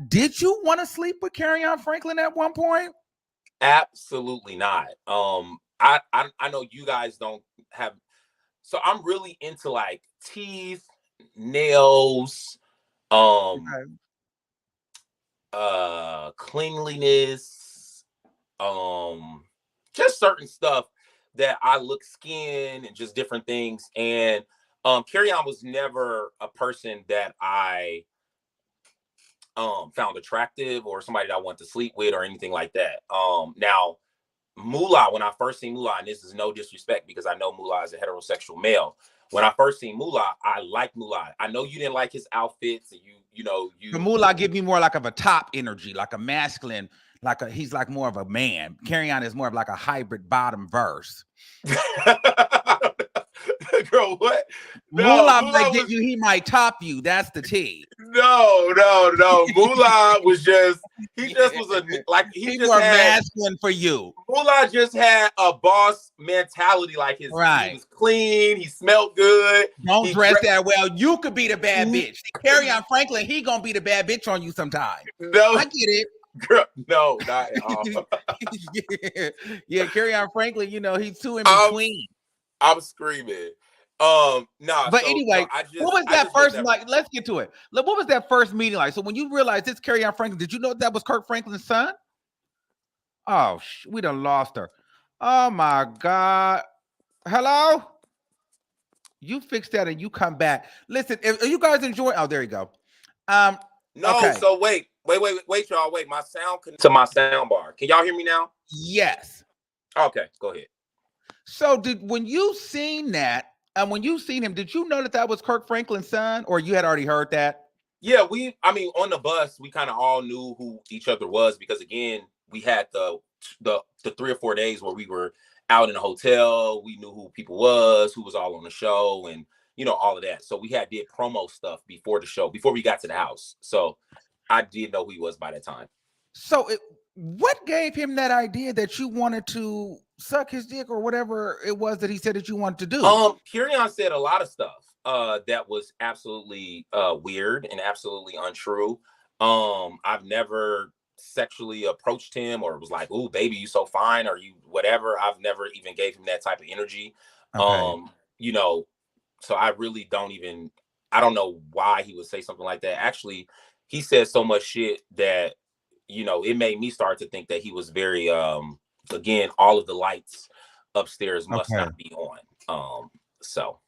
Did you want to sleep with Kerrion Franklin at one point? Absolutely not. I know you guys don't have. So I'm really into like teeth, nails, cleanliness, just certain stuff that I look, skin and just different things. And Kerrion was never a person that I found attractive or somebody that I want to sleep with or anything like that. Now Moolah, when I first seen Moolah, and this is no disrespect because I know Moolah is a heterosexual male. When I first seen Moolah, I liked Moolah. I know you didn't like his outfits, and you. Moolah give me more like of a top energy, like a masculine, he's like more of a man. Kerrion is more of like a hybrid bottom verse. Girl, what? Moolah might get you. He might top you. That's the T. No. Moolah was just. He just was he just more masculine for you. Moolah just had a boss mentality. Like he was clean. He smelled good. Don't dress that well. You could be the bad bitch. Kerrion Franklin, he gonna be the bad bitch on you sometime. No, I get it. Girl, no, not at all. yeah, Kerrion Franklin. He's too in between. I'm screaming. But anyway, what was that first like? Let's get to it. What was that first meeting like? So when you realized it's Kerrion Franklin, did you know that was Kirk Franklin's son? Oh, we done lost her. Oh my God. Hello? You fix that and you come back. Listen, if you guys enjoy, oh, there you go. Um, No, okay. so wait, y'all. Wait, my sound to my sound bar. Can y'all hear me now? Yes. Okay, go ahead. So did when you seen that, and when you seen him, did you know that that was Kirk Franklin's son, or you had already heard that? Yeah, I mean, on the bus, we kind of all knew who each other was because again, we had the 3 or 4 days where we were out in a hotel. We knew who people was, who was all on the show, and all of that. So we had did promo stuff before the show, before we got to the house. So I did know who he was by that time. So what gave him that idea that you wanted to suck his dick or whatever it was that he said that you wanted to do? Kirion said a lot of stuff that was absolutely weird and absolutely untrue. I've never sexually approached him or was like, "Ooh, baby, you so fine," or you whatever. I've never even gave him that type of energy. Okay. You know, so I really I don't know why he would say something like that. Actually, he said so much shit that it made me start to think that he was very again, all of the lights upstairs must Okay. not be on. So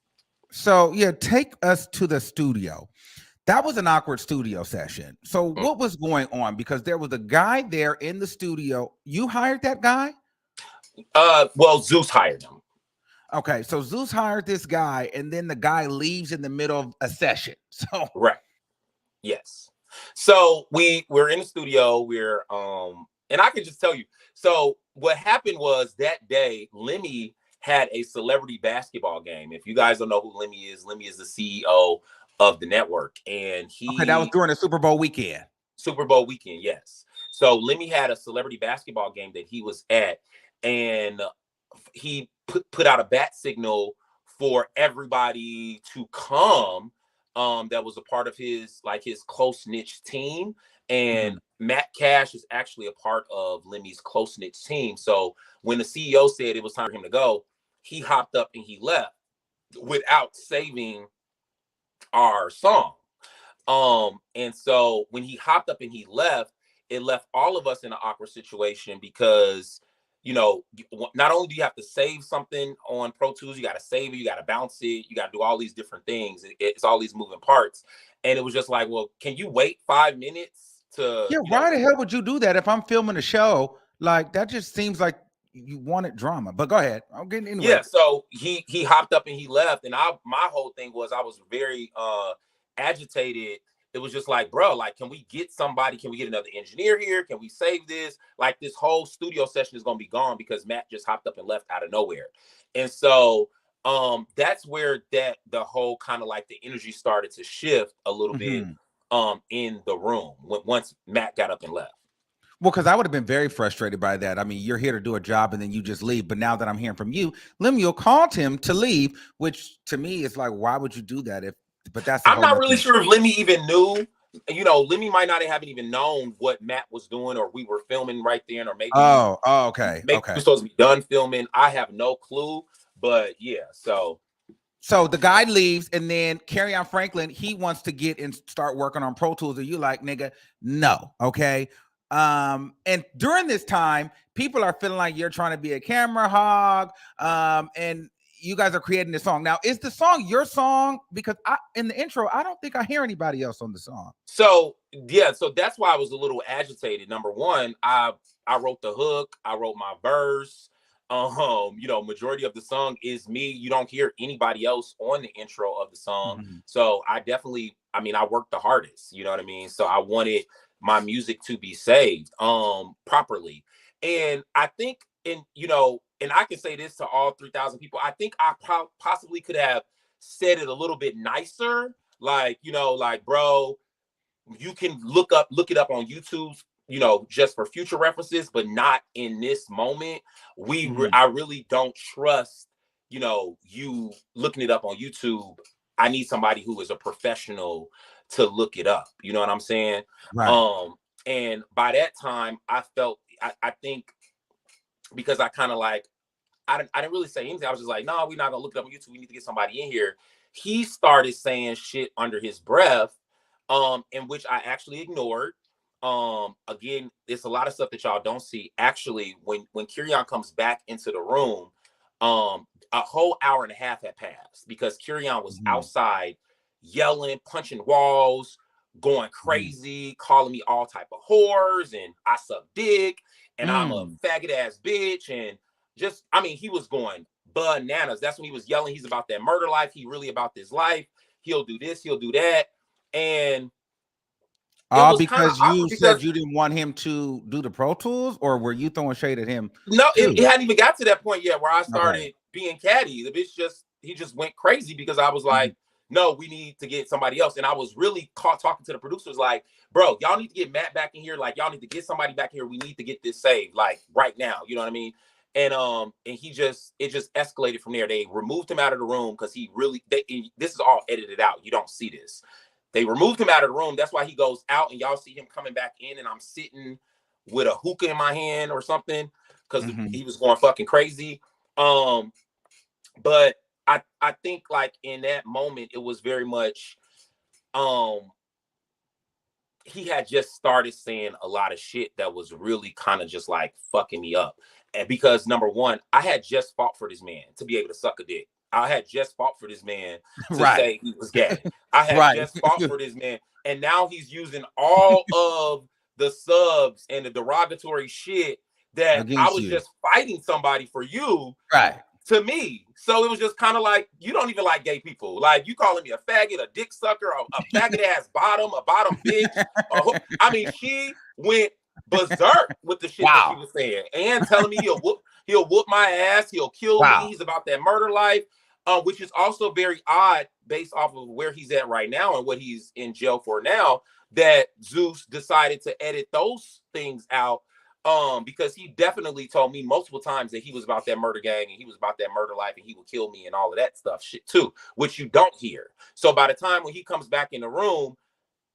So yeah, take us to the studio. That was an awkward studio session. So mm, what was going on? Because there was a guy there in the studio. You hired that guy? well, Zeus hired him. Okay, so Zeus hired this guy, and then the guy leaves in the middle of a session. So Right. Yes. So we're in the studio, and I can just tell you. So what happened was that day, Lemmy had a celebrity basketball game. If you guys don't know who Lemmy is the CEO of the network, and okay, that was during the Super Bowl weekend. Super Bowl weekend, yes. So Lemmy had a celebrity basketball game that he was at, and he put out a bat signal for everybody to come. That was a part of his close knit team, and Mhm. Matt Cash is actually a part of Lemmy's close knit team. So when the CEO said it was time for him to go, he hopped up and he left without saving our song. And so when he hopped up and he left, it left all of us in an awkward situation because, not only do you have to save something on Pro Tools, you got to save it, you got to bounce it, you got to do all these different things. It's all these moving parts. And it was just like, well, can you wait 5 minutes to, Yeah, why the hell would you do that if I'm filming a show? Like that just seems like you wanted drama. But go ahead. I'm getting anyway. yeah. So he hopped up and he left. And my whole thing was I was very agitated. It was just like, bro, like, can we get somebody? Can we get another engineer here? Can we save this? Like, this whole studio session is gonna be gone because Matt just hopped up and left out of nowhere. And so that's where the whole kind of like the energy started to shift a little bit Mhm. in the room once Matt got up and left. Well, because I would have been very frustrated by that. I mean, you're here to do a job and then you just leave. But now that I'm hearing from you, Lemuel called him to leave, which to me is like, why would you do that? But that's a I'm whole not nother really thing. sure if Lemmy even knew. Lemmy might not have even known what Matt was doing, or we were filming right then, or Oh, okay. maybe Okay. we're supposed to be done filming. I have no clue, but yeah. So the guy leaves, and then Carry Franklin, he wants to get and start working on Pro Tools. And you like, nigga, no, okay. And during this time, people are feeling like you're trying to be a camera hog. And you guys are creating this song. Now, is the song your song? Because in the intro, I don't think I hear anybody else on the song. So yeah, so that's why I was a little agitated. Number one, I wrote the hook, I wrote my verse. Majority of the song is me. You don't hear anybody else on the intro of the song. Mhm. So I worked the hardest, you know what I mean? So I wanted my music to be saved properly. And I think and I can say this to all 3,000 people, I think I possibly could have said it a little bit nicer. Like, like, bro, you can look it up on YouTube, just for future references, but not in this moment. Mhm. I really don't trust, you looking it up on YouTube. I need somebody who is a professional to look it up. You know what I'm saying? Right. And by that time, I think because I kind of like, I didn't really say anything. I was just like, no, we're not gonna look it up on YouTube. We need to get somebody in here. He started saying shit under his breath, in which I actually ignored. Again, there's a lot of stuff that y'all don't see. Actually, when Kirion comes back into the room, a whole hour and a half had passed because Kerrion was outside yelling, punching walls, going crazy, calling me all type of whores, and I suck dick, and I'm a faggot ass bitch, and just, I mean, he was going bananas. That's when he was yelling. He's about that murder life. He really about this life. He'll do this. He'll do that. And all because you said you didn't want him to do the Pro Tools, or were you throwing shade at him? No, it hadn't even got to that point yet where I started being catty. The bitch he just went crazy because I was like, no, we need to get somebody else. And I was really talking to the producers like, bro, y'all need to get Matt back in here. Like, y'all need to get somebody back here. We need to get this saved, like, right now. You know what I mean? And it just escalated from there. They removed him out of the room because this is all edited out. You don't see this. They removed him out of the room. That's why he goes out and y'all see him coming back in, and I'm sitting with a hookah in my hand or something because he was going fucking crazy. But I think like in that moment, it was very much, he had just started saying a lot of shit that was really kind of just like fucking me up. And because number one, I had just fought for this man to be able to suck a dick. I had just fought for this man to say he was gay. I had just fought for this man. And now he's using all of the subs and the derogatory shit that I was just fighting somebody for you to me. So it was just kind of like, you don't even like gay people. Like, you calling me a faggot, a dick sucker, a faggot ass bottom, a bottom bitch. I mean, she went berserk with the shit that she was saying and telling me he'll whoop my ass, he'll kill me, he's about that murder life, which is also very odd based off of where he's at right now and what he's in jail for now, that Zeus decided to edit those things out, because he definitely told me multiple times that he was about that murder gang and he was about that murder life and he would kill me and all of that stuff shit too, which you don't hear. So by the time when he comes back in the room,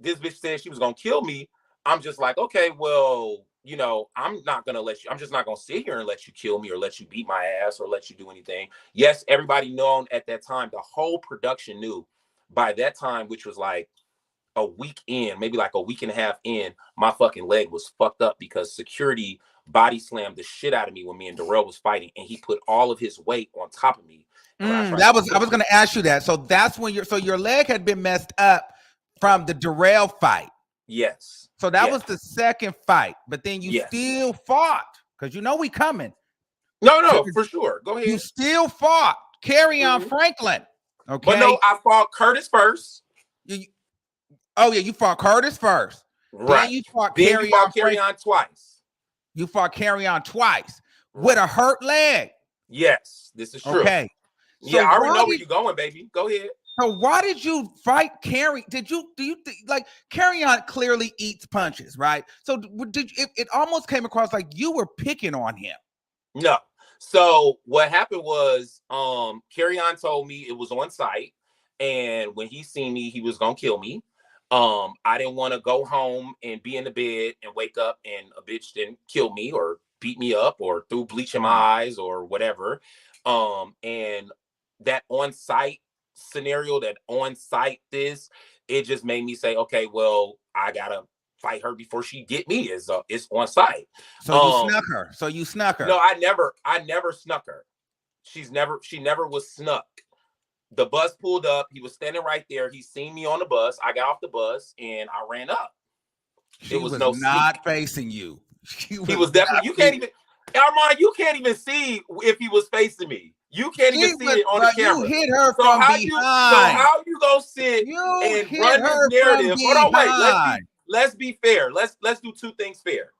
this bitch said she was gonna kill me. I'm just like, okay, well, you know, I'm just not gonna sit here and let you kill me or let you beat my ass or let you do anything. Yes, everybody known at that time, the whole production knew by that time, which was like a week in, maybe like a week and a half in, my fucking leg was fucked up because security body slammed the shit out of me when me and Darrell was fighting, and he put all of his weight on top of me. I was going to ask you that. So that's when your leg had been messed up from the Darrell fight. Yes. So that was the second fight, but then you still fought because you know we coming. No, for sure. Go ahead. You still fought Kerrion Franklin. Okay. But no, I fought Curtis first. You fought Curtis first. Right. Then you fought Kerrion twice. You fought Kerrion twice with a hurt leg. Yes, this is true. Okay. So I already know where you're going, baby. Go ahead. So why did you fight Kerry? Do you like Kerrion clearly eats punches, right? So it almost came across like you were picking on him. No. So what happened was Kerrion told me it was on site, and when he seen me, he was gonna kill me. I didn't want to go home and be in the bed and wake up and a bitch didn't kill me or beat me up or threw bleach in my eyes or whatever. And that on-site scenario, that on-site it just made me say, okay, well, I gotta fight her before she get me. It's on site. So you snuck her. No, I never snuck her. She never was snuck. The bus pulled up. He was standing right there. He seen me on the bus. I got off the bus and I ran up. It was not facing you. He was definitely. You can't even, Armon. You can't even see if he was facing me. You can't even see it on the camera. You hit her from behind. So how you gonna sit and run this narrative? Hold on, wait. Let's be fair. Let's do two things fair.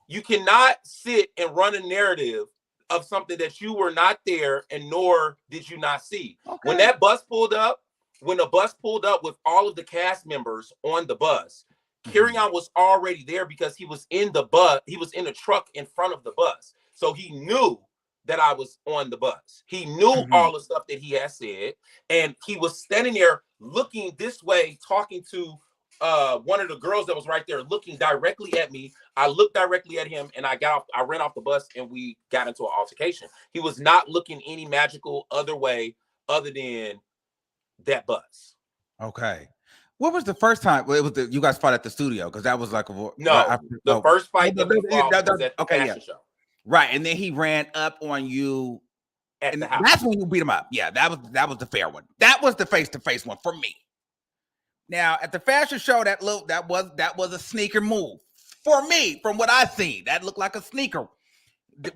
You cannot sit and run a narrative of something that you were not there and nor did you not see. Okay. When the bus pulled up with all of the cast members on the bus, Kerrion was already there because he was in the bus. He was in the truck in front of the bus. So he knew that I was on the bus. He knew all the stuff that he had said. And he was standing there looking this way, talking to one of the girls that was right there looking directly at me. I looked directly at him and I ran off the bus and we got into an altercation. He was not looking any magical other way other than that bus. Okay. What was the first time? Well, it was you guys fought at the studio because that was like the first fight that we fought was at the fashion show. Right. And then he ran up on you at And the house. that's when you beat him up. Yeah, that was the fair one. That was the face-to-face one for me. Now at the fashion show, that was a sneaker move for me. From what I seen, that looked like a sneaker.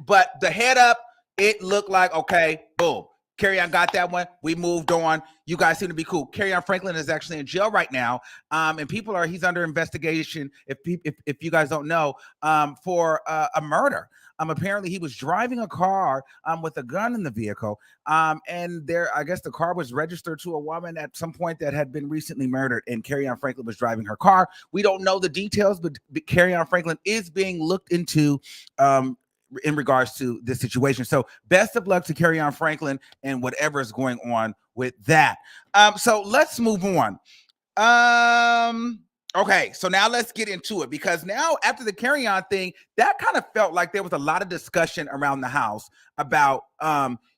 But the head up, it looked like, okay, boom. Kerrion got that one. We moved on. You guys seem to be cool. Kerrion Franklin is actually in jail right now, and he's under investigation. If you guys don't know, for a murder. Apparently he was driving a car with a gun in the vehicle, and I guess the car was registered to a woman at some point that had been recently murdered, and Kerrion Franklin was driving her car. We don't know the details, but Kerrion Franklin is being looked into. In regards to this situation. So best of luck to Kerrion Franklin and whatever is going on with that. So let's move on. Okay, so now let's get into it, because now after the Kerrion thing, that kind of felt like there was a lot of discussion around the house about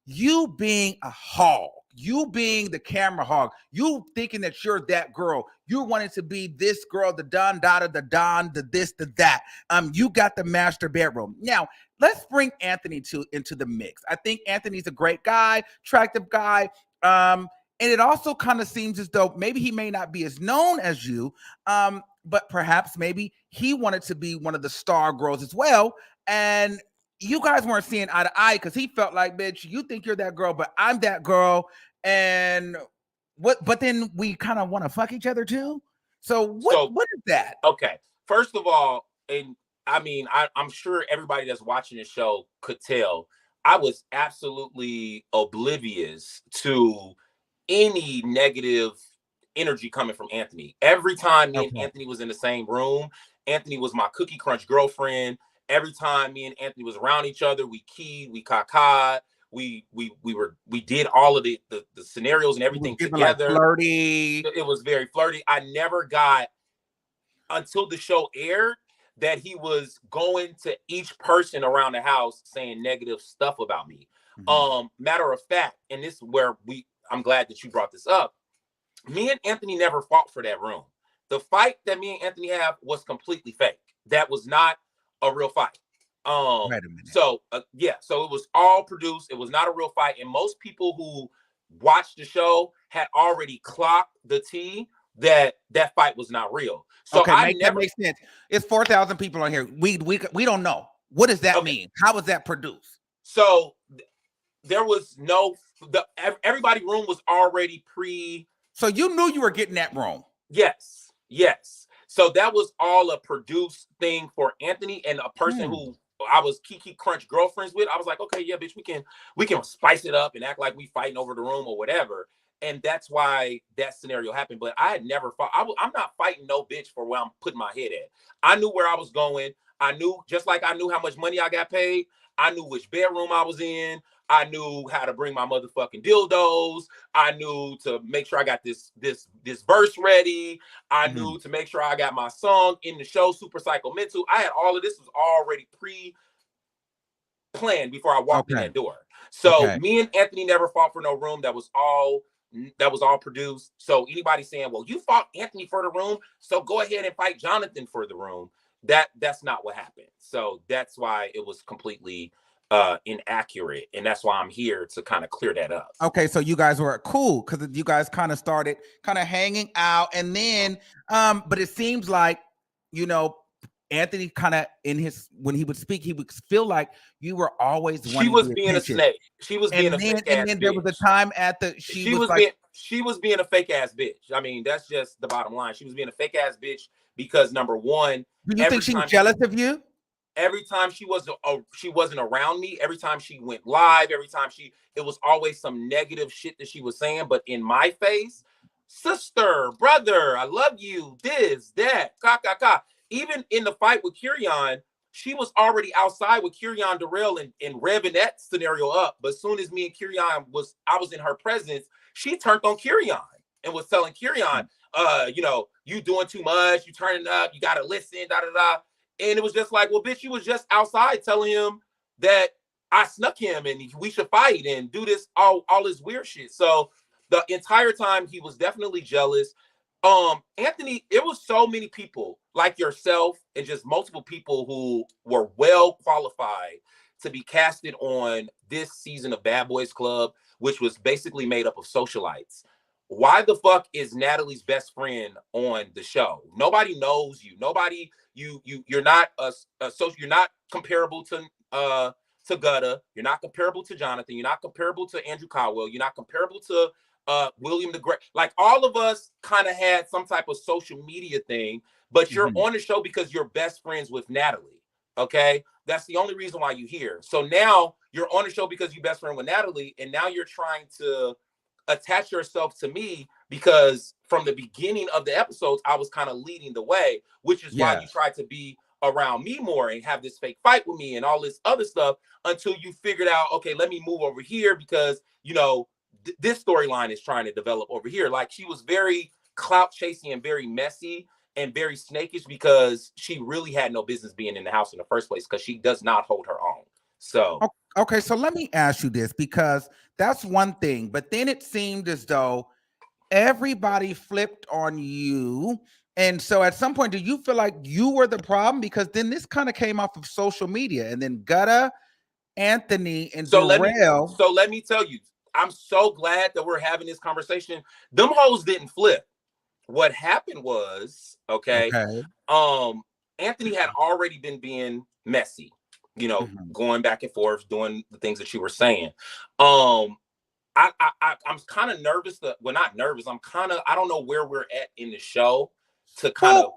you being a hog, you being the camera hog, you thinking that you're that girl, you wanted to be this girl, the Don Dada, the Don, the this, the that. You got the master bedroom. Now, let's bring Anthony into the mix. I think Anthony's a great guy, attractive guy. And it also kind of seems as though maybe he may not be as known as you, but perhaps maybe he wanted to be one of the star girls as well. And you guys weren't seeing eye to eye because he felt like, bitch, you think you're that girl, but I'm that girl. And but then we kind of want to fuck each other too. So what is that? Okay. First of all, and I mean, I'm sure everybody that's watching the show could tell, I was absolutely oblivious to any negative energy coming from Anthony. Every time me and Anthony was in the same room, Anthony was my cookie crunch girlfriend. Every time me and Anthony was around each other, we keyed, we caca, we did all of the scenarios and everything together. Like flirty. It was very flirty. I never got, until the show aired, that he was going to each person around the house saying negative stuff about me. Mm-hmm. Matter of fact, and this is where I'm glad that you brought this up. Me and Anthony never fought for that room. The fight that me and Anthony have was completely fake. That was not a real fight. Wait a minute. So so it was all produced. It was not a real fight. And most people who watched the show had already clocked the tea that fight was not real. So that makes sense. It's 4,000 people on here. We don't know. What does that mean? How was that produced? So there was everybody room was already So you knew you were getting that room. Yes. So that was all a produced thing for Anthony and a person who I was Kiki Crunch girlfriends with. I was like, okay, yeah, bitch, we can spice it up and act like we fighting over the room or whatever. And that's why that scenario happened. But I had never fought. I'm not fighting no bitch for where I'm putting my head at. I knew where I was going. I knew, just like I knew how much money I got paid. I knew which bedroom I was in. I knew how to bring my motherfucking dildos. I knew to make sure I got this verse ready. I knew to make sure I got my song in the show, Super Psycho Mental. I had all of this was already pre-planned before I walked in that door. So me and Anthony never fought for no room. That was all produced. So anybody saying, well, you fought Anthony for the room, so go ahead and fight Jonathan for the room. That's not what happened. So that's why it was completely inaccurate, and that's why I'm here to kind of clear that up. Okay, so you guys were cool because you guys kind of started hanging out, and then but it seems like, you know, Anthony kind of when he would speak, he would feel like you were always she was being attention. A snake. She was being a fake ass and then there was a time at the she was being a fake ass bitch. I mean, that's just the bottom line. She was being a fake ass bitch because, number one, do you think she was jealous of you? Every time she wasn't around me, every time she went live, it was always some negative shit that she was saying. But in my face, sister, brother, I love you, this, that, ka. Even in the fight with Kerrion, she was already outside with Kerrion Darrell and revving that scenario up. But as soon as me and Kerrion I was in her presence, she turned on Kerrion and was telling Kerrion, you know, you doing too much, you turning up, you gotta listen, da. And it was just like, well, bitch, you was just outside telling him that I snuck him and we should fight and do this, all this weird shit. So the entire time he was definitely jealous. Anthony, it was so many people like yourself and just multiple people who were well qualified to be casted on this season of Bad Boys Club, which was basically made up of socialites. Why the fuck is Natalie's best friend on the show? Nobody knows you. Nobody, you're not you're not comparable to Gutta. You're not comparable to Jonathan. You're not comparable to Andrew Caldwell. You're not comparable to William the Great. Like, all of us kind of had some type of social media thing, but you're on the show because you're best friends with Natalie. Okay, that's the only reason why you're here. So now you're on the show because you're best friend with Natalie, and now you're trying to attach yourself to me because from the beginning of the episodes, I was kind of leading the way, which is why you tried to be around me more and have this fake fight with me and all this other stuff until you figured out, okay, let me move over here because, you know, this storyline is trying to develop over here. Like, she was very clout chasing and very messy and very snakish because she really had no business being in the house in the first place because she does not hold her own. So okay, so let me ask you this, because that's one thing, but then it seemed as though everybody flipped on you. And so at some point, do you feel like you were the problem? Because then this kind of came off of social media, and then Gutta, Anthony, and Darrell. Let me tell you, I'm so glad that we're having this conversation. Them hoes didn't flip. What happened was, Anthony had already been being messy, you know, going back and forth, doing the things that you were saying. I'm kind of nervous. Not nervous. I don't know where we're at in the show to kind of.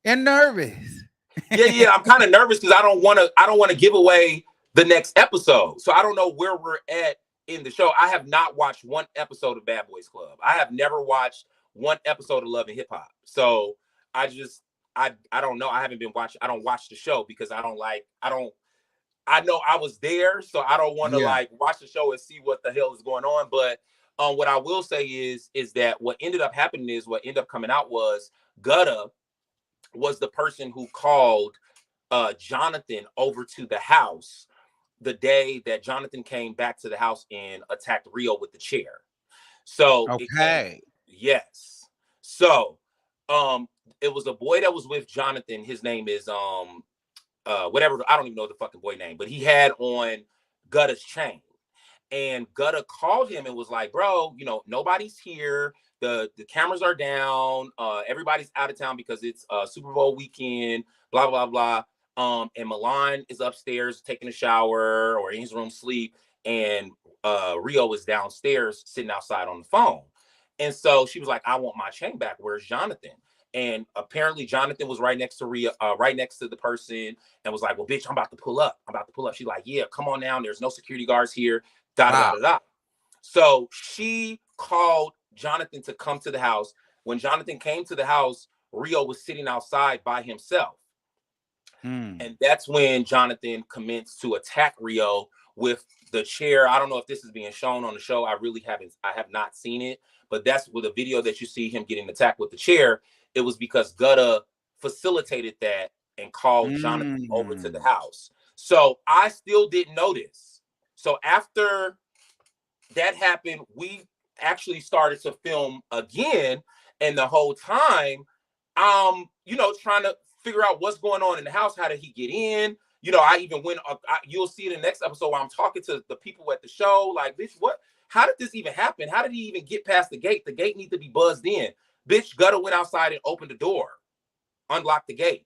And nervous. yeah. I'm kind of nervous because I don't want to give away the next episode. So I don't know where we're at in the show. I have not watched one episode of Bad Boys Club. I have never watched one episode of Love and Hip Hop. So I don't know. I don't watch the show because I know I was there, so I don't want to like watch the show and see what the hell is going on. But what I will say is that what ended up coming out was Gutta was the person who called Jonathan over to the house the day that Jonathan came back to the house and attacked Rio with the chair. So yes. So it was a boy that was with Jonathan. His name is whatever, I don't even know the fucking boy name, but he had on Gutta's chain. And Gutta called him and was like, bro, you know, nobody's here. The cameras are down. Everybody's out of town because it's Super Bowl weekend, blah, blah, blah. And Milan is upstairs taking a shower or in his room sleep. And Rio is downstairs sitting outside on the phone. And so she was like, I want my chain back. Where's Jonathan? And apparently Jonathan was right next to Rio, right next to the person, and was like, well, bitch, I'm about to pull up. She's like, yeah, come on down. There's no security guards here. So she called Jonathan to come to the house. When Jonathan came to the house, Rio was sitting outside by himself. And that's when Jonathan commenced to attack Rio with the chair. I don't know if this is being shown on the show. I have not seen it, but that's with a video that you see him getting attacked with the chair. It was because Gutta facilitated that and called Jonathan over to the house. So I still didn't know this. So after that happened, we actually started to film again. And the whole time, trying to figure out what's going on in the house. How did he get in? You know, I even went, you'll see in the next episode where I'm talking to the people at the show. Like, bitch, how did this even happen? How did he even get past the gate? The gate needs to be buzzed in. Bitch, Gutta went outside and opened the door, unlocked the gate.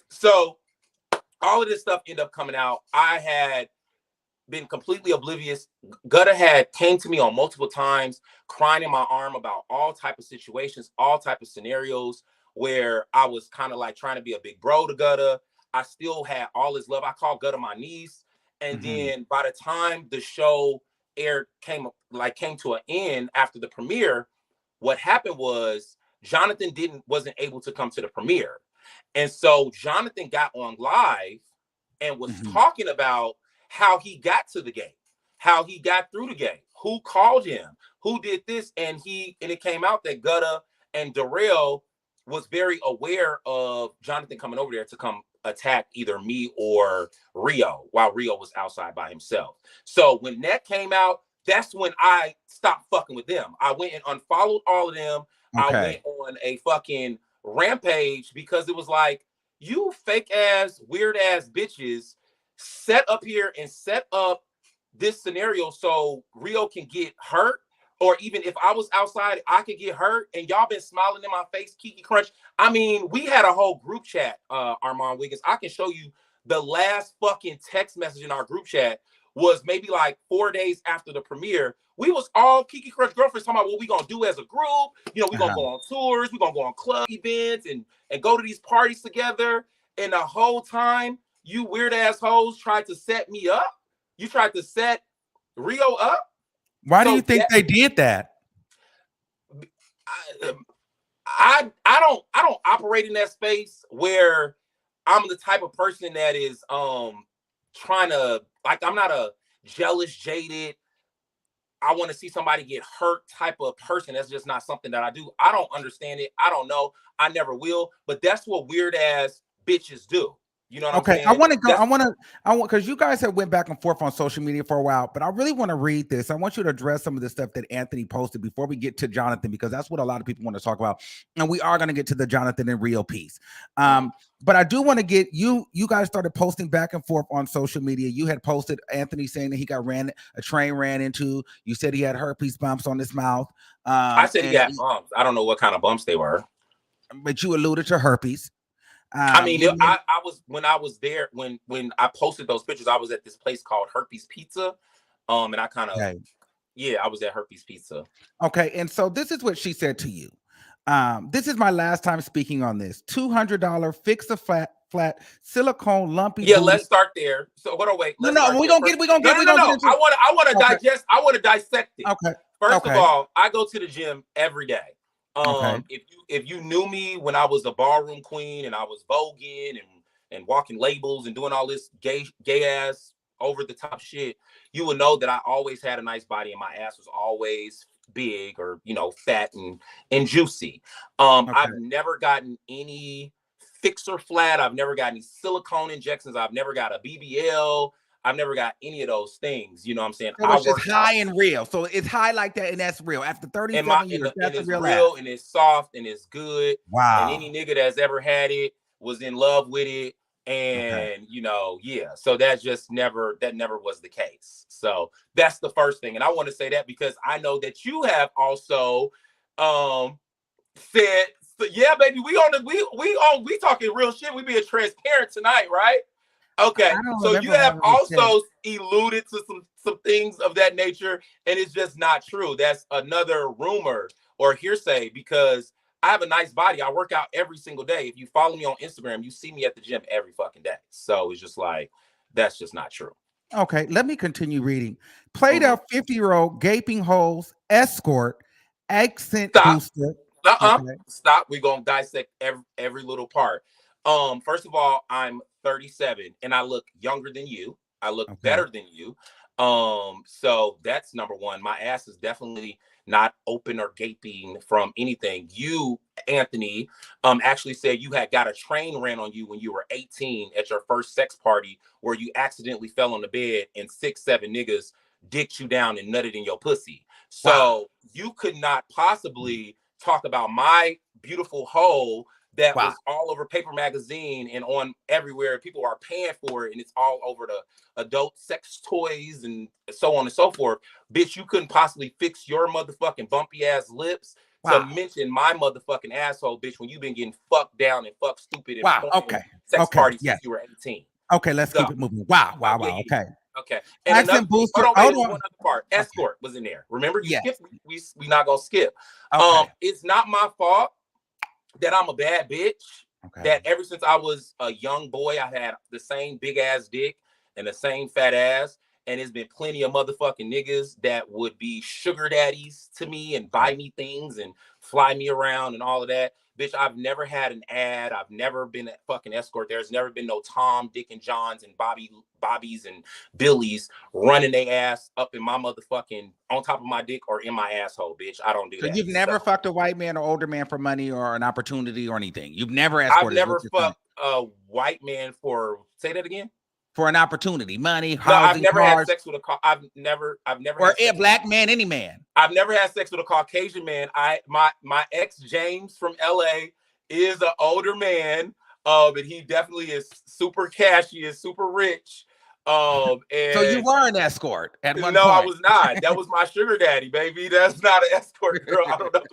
So all of this stuff ended up coming out. I had been completely oblivious. Gutta came to me on multiple times, crying in my arm about all type of situations, all type of scenarios where I was kind of like trying to be a big bro to Gutta. I still had all his love. I called Gutta my niece. And then by the time the show came to an end after the premiere, what happened was Jonathan wasn't able to come to the premiere. And so Jonathan got on live and was talking about how he got to the gate, how he got through the gate, who called him, who did this. And it came out that Gutta and Darrell was very aware of Jonathan coming over there to come attack either me or Rio while Rio was outside by himself. So when that came out, that's when I stopped fucking with them. I went and unfollowed all of them. I went on a fucking rampage because it was like, you fake ass, weird ass bitches set up here and set up this scenario so Rio can get hurt, or even if I was outside, I could get hurt, and y'all been smiling in my face, Kiki Crunch. I mean, we had a whole group chat, Armon Wiggins. I can show you the last fucking text message in our group chat was maybe like 4 days after the premiere. We was all Kiki Crunch girlfriends talking about what we gonna do as a group. You know, we gonna go on tours, we gonna go on club events and go to these parties together. And the whole time, you weird ass hoes tried to set me up. You tried to set Rio up. Why do you think they did that? I don't operate in that space where I'm the type of person that is trying to, like, I'm not a jealous, jaded, I want to see somebody get hurt type of person. That's just not something that I do. I don't understand it. I don't know. I never will. But that's what weird ass bitches do. You know what I'm saying? I want to go. Because you guys have went back and forth on social media for a while, but I really want to read this. I want you to address some of the stuff that Anthony posted before we get to Jonathan, because that's what a lot of people want to talk about. And we are going to get to the Jonathan and Rio piece. But I do want to get you guys started posting back and forth on social media. You had posted Anthony saying that he got a train ran into. You said he had herpes bumps on his mouth. I said he had bumps. I don't know what kind of bumps they were. But you alluded to herpes. I mean, I was, when I was there, when I posted those pictures, I was at this place called Herpes Pizza. And I kind of, I was at Herpes Pizza. Okay. And so this is what she said to you. This is my last time speaking on this. $200 fix a flat silicone lumpy. Yeah, let's start there. So hold on, wait. We're gonna get. I want to digest. I want to dissect it. Okay. First of all, I go to the gym every day. If you knew me when I was a ballroom queen and I was voguing and walking labels and doing all this gay ass over the top shit, you would know that I always had a nice body and my ass was always big or, you know, fat and juicy. I've never gotten any fixer flat. I've never got any silicone injections. I've never got a BBL. I've never got any of those things. You know what I'm saying? So it's just high and real. So it's high like that, and that's real. After 37 years, that's it's real. And it's soft and it's good. Wow. And any nigga that's ever had it was in love with it. And you know, so that never was the case. So that's the first thing. And I want to say that because I know that you have also said, yeah, baby, we talking real shit. We being transparent tonight, right? Okay, so you have also alluded to some things of that nature, and it's just not true. That's another rumor or hearsay because I have a nice body. I work out every single day. If you follow me on Instagram, you see me at the gym every fucking day. So it's just like, that's just not true. Okay, let me continue reading. Played out 50-year-old gaping holes, escort, accent booster. Stop. We're going to dissect every little part. First of all, I'm 37 and I look younger than you. I look better than you. So that's number one. My ass is definitely not open or gaping from anything. You, Anthony, actually said you had got a train ran on you when you were 18 at your first sex party where you accidentally fell on the bed and 6-7 niggas dicked you down and nutted in your pussy. So you could not possibly talk about my beautiful hole that was all over Paper Magazine and on everywhere. People are paying for it, and it's all over the adult sex toys and so on and so forth. Bitch, you couldn't possibly fix your motherfucking bumpy ass lips to mention my motherfucking asshole, bitch, when you've been getting fucked down and fucked stupid and sex parties since you were 18. Okay, let's keep it moving. Wow. Okay. And another booster. Hold on, one other part. Escort was in there. Remember, you skipped. We not gonna skip. It's not my fault that I'm a bad bitch. That ever since I was a young boy, I had the same big ass dick and the same fat ass. And there's been plenty of motherfucking niggas that would be sugar daddies to me and buy me things and fly me around and all of that. Bitch, I've never had an ad. I've never been a fucking escort. There's never been no Tom, Dick, and Johns and Bobbies and Billies running their ass up in my motherfucking, on top of my dick or in my asshole, bitch. I don't do that. So you've never fucked a white man or older man for money or an opportunity or anything? You've never escorted? I've never fucked a white man for, say that again? For an opportunity, money, housing, I've never had sex with I've never or a black man, any man. I've never had sex with a Caucasian man. My ex James from LA is an older man, but he definitely is super cash. He is super rich. And So you were an escort at one no, point. I was not. That was my sugar daddy, baby. That's not an escort, girl. I don't know.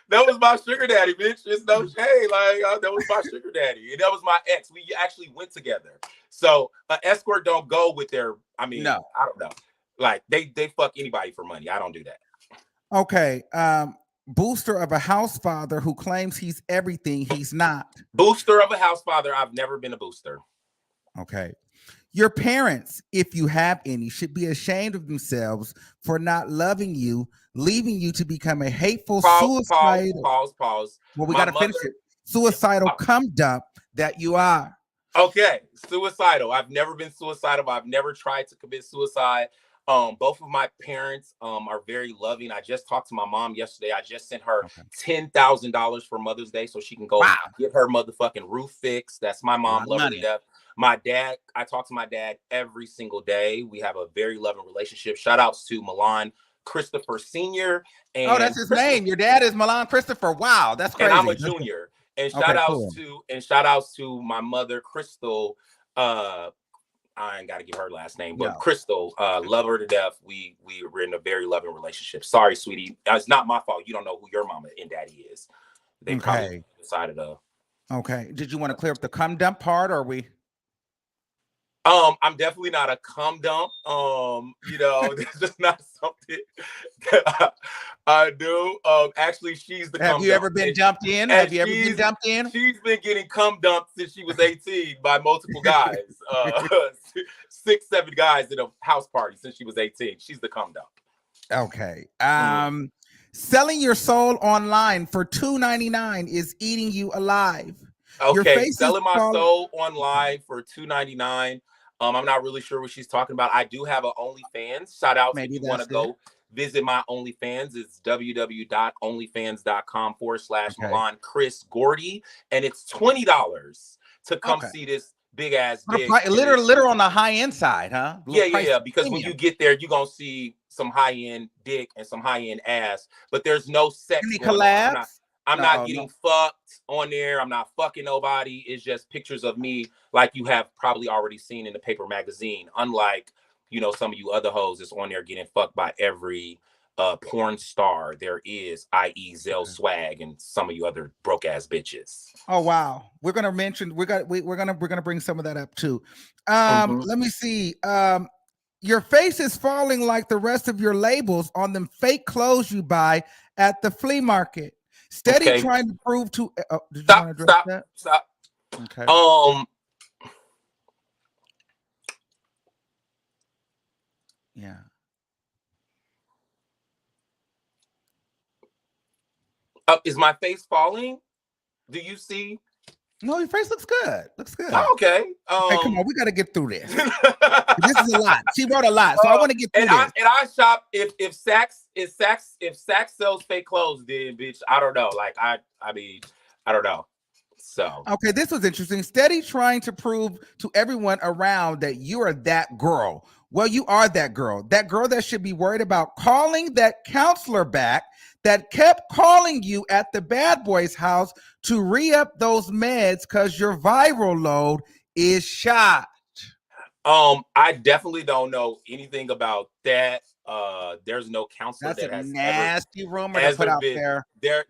That was my sugar daddy, bitch. It's no shade. Like that was my sugar daddy, and that was my ex. We actually went together. So an escort don't go with their. I mean, No. I don't know. Like they fuck anybody for money. I don't do that. Okay. Booster of a house father who claims he's everything he's not. Booster of a house father. I've never been a booster. Okay. Your parents, if you have any, should be ashamed of themselves for not loving you, leaving you to become a hateful, suicidal. Pause. Well, we got to finish it. Suicidal cum dump that you are. Okay, suicidal. I've never been suicidal. I've never tried to commit suicide. Both of my parents are very loving. I just talked to my mom yesterday. I just sent her $10,000 for Mother's Day so she can go get her motherfucking roof fixed. That's my mom. Love her to death. My dad, I talk to my dad every single day. We have a very loving relationship. Shout outs to Milan Christopher Sr. And that's his name. Your dad is Milan Christopher. Wow, that's crazy. And I'm a junior. And shout outs to my mother, Crystal. I ain't got to give her last name, but Crystal, love her to death. We're in a very loving relationship. Sorry, sweetie. It's not my fault. You don't know who your mama and daddy is. They probably decided to. Okay. Did you want to clear up the cum dump part, or are we? I'm definitely not a cum dump. That's just not something that I do. Actually, she's the cum dump. Have you ever been dumped in? Have you ever been dumped in? She's been getting cum dumped since she was 18 by multiple guys. 6, 7 guys at a house party since she was 18. She's the cum dump. Okay. Selling your soul online for $2.99 is eating you alive. Okay, selling my soul online for $2.99. I'm not really sure what she's talking about. I do have an OnlyFans. Shout out if you want to go visit my OnlyFans. It's www.onlyfans.com/Milan Chris Gordy. And it's $20 to come see this big ass dick. Literal on the high end side, huh? Yeah. Because when you get there, you're going to see some high end dick and some high end ass. But there's no sex. Any collabs? I'm not getting fucked on there. I'm not fucking nobody. It's just pictures of me like you have probably already seen in the paper magazine. Unlike, some of you other hoes that's on there getting fucked by every porn star there is, i.e. Zell Swag and some of you other broke ass bitches. Oh wow. We're gonna bring some of that up too. Let me see. Your face is falling like the rest of your labels on them fake clothes you buy at the flea market. Steady trying to prove to did you want to address that? Stop. Okay. Yeah. Is my face falling? Do you see? No, your face looks good. Looks good. Oh, okay. Hey, come on, we got to get through this. This is a lot. She wrote a lot, so I want to get through this. And I shop if Saks sells fake clothes, then bitch, I don't know. Like I mean, I don't know. So okay, this was interesting. Steady trying to prove to everyone around that you are that girl. Well, you are that girl that should be worried about calling that counselor back that kept calling you at the bad boy's house to re-up those meds because your viral load is shot. I definitely don't know anything about that. There's no counselor. That's a nasty rumor to put out there.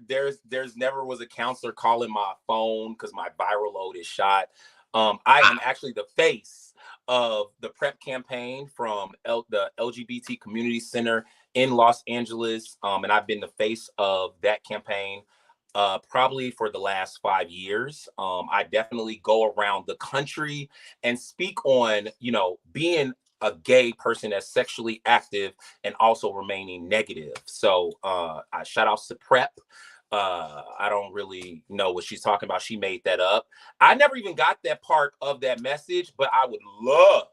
There's never was a counselor calling my phone because my viral load is shot. I am actually the face of the PrEP campaign from the LGBT Community Center in Los Angeles. And I've been the face of that campaign probably for the last 5 years. I definitely go around the country and speak on, being a gay person that's sexually active and also remaining negative. So I shout out to PrEP. I don't really know what she's talking about. She made that up. I never even got that part of that message, but I would love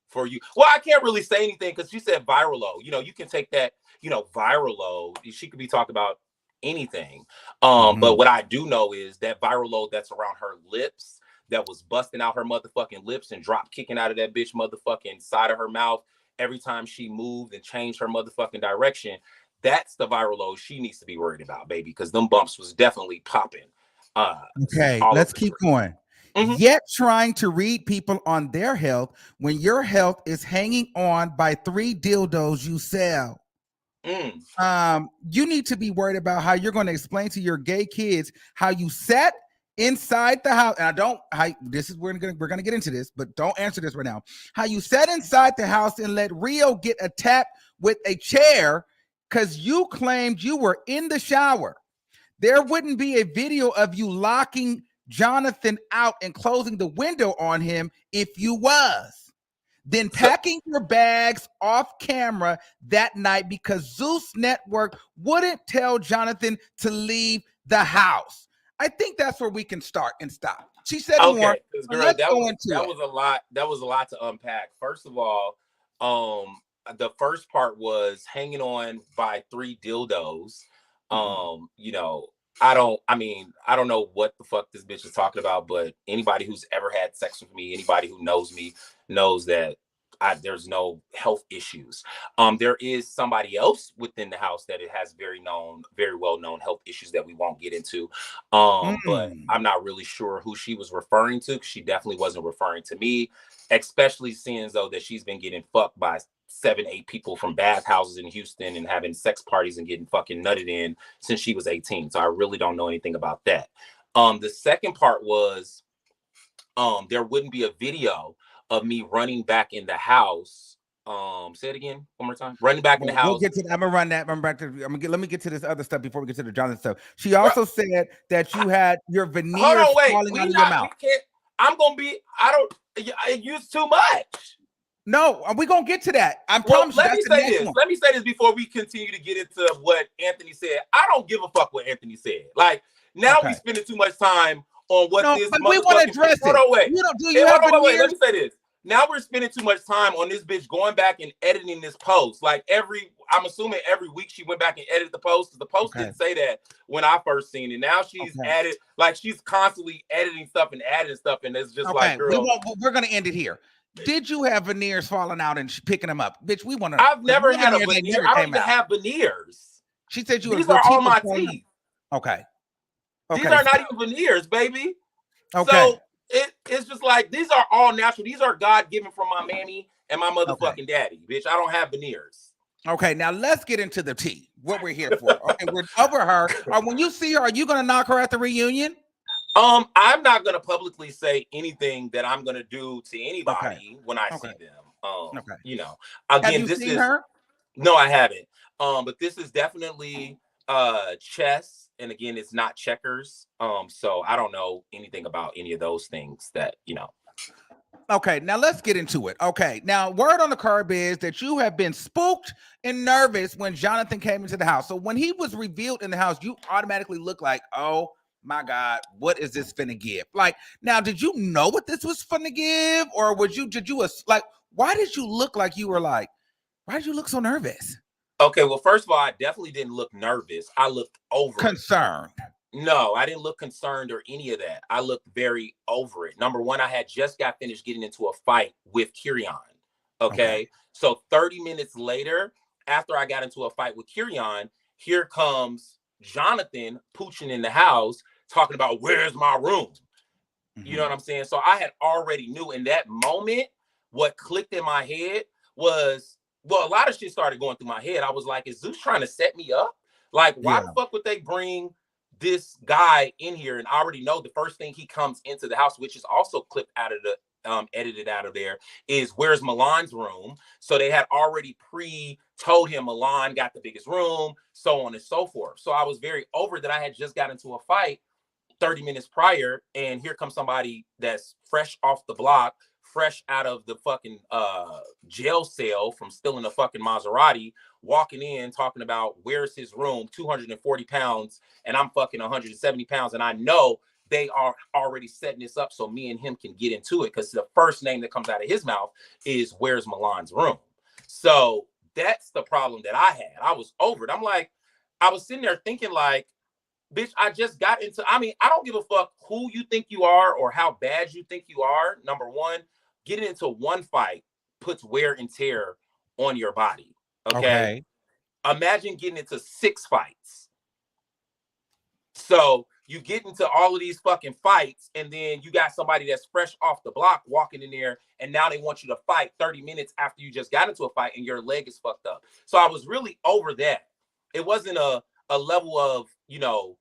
for you. Well, I can't really say anything because she said viral load. You can take that, viral load. She could be talking about anything. But what I do know is that viral load that's around her lips, that was busting out her motherfucking lips and drop kicking out of that bitch motherfucking side of her mouth every time she moved and changed her motherfucking direction. That's the viral load she needs to be worried about, baby, because them bumps was definitely popping. Okay, let's keep going. yet trying to read people on their health when your health is hanging on by 3 dildos you sell. You need to be worried about how you're going to explain to your gay kids how you sat inside the house. And we're gonna get into this, but don't answer this right now. How you sat inside the house and let Rio get attacked with a chair because you claimed you were in the shower. There wouldn't be a video of you locking Jonathan out and closing the window on him if you was. Then packing your bags off camera that night because Zeus Network wouldn't tell Jonathan to leave the house. I think that's where we can start and stop. She said more. Girl, that was a lot. That was a lot to unpack. First of all, the first part was hanging on by 3 dildos. You know, I don't know what the fuck this bitch is talking about, but anybody who's ever had sex with me, anybody who knows me, knows that there's no health issues. There is somebody else within the house that it has very well known health issues that we won't get into. But I'm not really sure who she was referring to. She definitely wasn't referring to me, especially seeing as though that she's been getting fucked by 7-8 people from bathhouses in Houston and having sex parties and getting fucking nutted in since she was 18. So I really don't know anything about that. The second part was there wouldn't be a video of me running back in the house. Say it again one more time. Running back in the house. We'll get to I'm gonna run that. Let me get to this other stuff before we get to the Jonathan stuff. She also said that you had your veneers falling out of your mouth. I use too much. No, we're gonna get to that. Let me say this before we continue to get into what Anthony said. I don't give a fuck what Anthony said. Like, now we spending too much time on what this but we want to address it. Let me say this. Now we're spending too much time on this bitch going back and editing this post. Like I'm assuming every week she went back and edited the post because the post didn't say that when I first seen it. Now she's added, like she's constantly editing stuff and adding stuff, and it's just like, girl, we're gonna end it here. Did you have veneers falling out and picking them up? Bitch, we want to. I've never had a veneer. I don't even have veneers. She said these are all my teeth. Okay. These are not even veneers, baby. Okay. So it's just like, these are all natural. These are God-given from my mammy and my motherfucking daddy, bitch. I don't have veneers. Okay, now let's get into the tea. What we're here for. Okay, we're over her. When you see her, are you gonna knock her at the reunion? I'm not gonna publicly say anything that I'm gonna do to anybody when I see them. You know, again, have you seen her? No, I haven't. But this is definitely chess, and again, it's not checkers. So I don't know anything about any of those things that, you know. Okay, now let's get into it. Okay, now word on the curb is that you have been spooked and nervous when Jonathan came into the house. So when he was revealed in the house, you automatically look like, oh my God, what is this finna give? Like, now, did you know what this was finna give? Or why did you look like you were like, why did you look so nervous? Okay, well, first of all, I definitely didn't look nervous. I looked over concerned. No, I didn't look concerned or any of that. I looked very over it. Number one, I had just got finished getting into a fight with Kyrian. Okay. So 30 minutes later, after I got into a fight with Kyrian, here comes Jonathan pooching in the house, talking about where's my room. You know what I'm saying? So I had already knew in that moment. What clicked in my head was, well, a lot of shit started going through my head. I was like, is Zeus trying to set me up? Like, why the fuck would they bring this guy in here? And I already know the first thing he comes into the house, which is also clipped out of the edited out of there, is where's Milan's room. So they had already told him Milan got the biggest room, so on and so forth. So I was very over that I had just got into a fight 30 minutes prior, and here comes somebody that's fresh off the block, fresh out of the fucking jail cell from stealing a fucking Maserati, walking in talking about where's his room, 240 pounds, and I'm fucking 170 pounds. And I know they are already setting this up so me and him can get into it, because the first name that comes out of his mouth is where's Milan's room. So that's the problem that I had. I was over it. I'm like, I was sitting there thinking like, bitch, I just got into, I mean, I don't give a fuck who you think you are or how bad you think you are. Number one, getting into one fight puts wear and tear on your body. Okay. Imagine getting into 6 fights. So you get into all of these fucking fights, and then you got somebody that's fresh off the block walking in there, and now they want you to fight 30 minutes after you just got into a fight and your leg is fucked up. So I was really over that. It wasn't a level of, you know,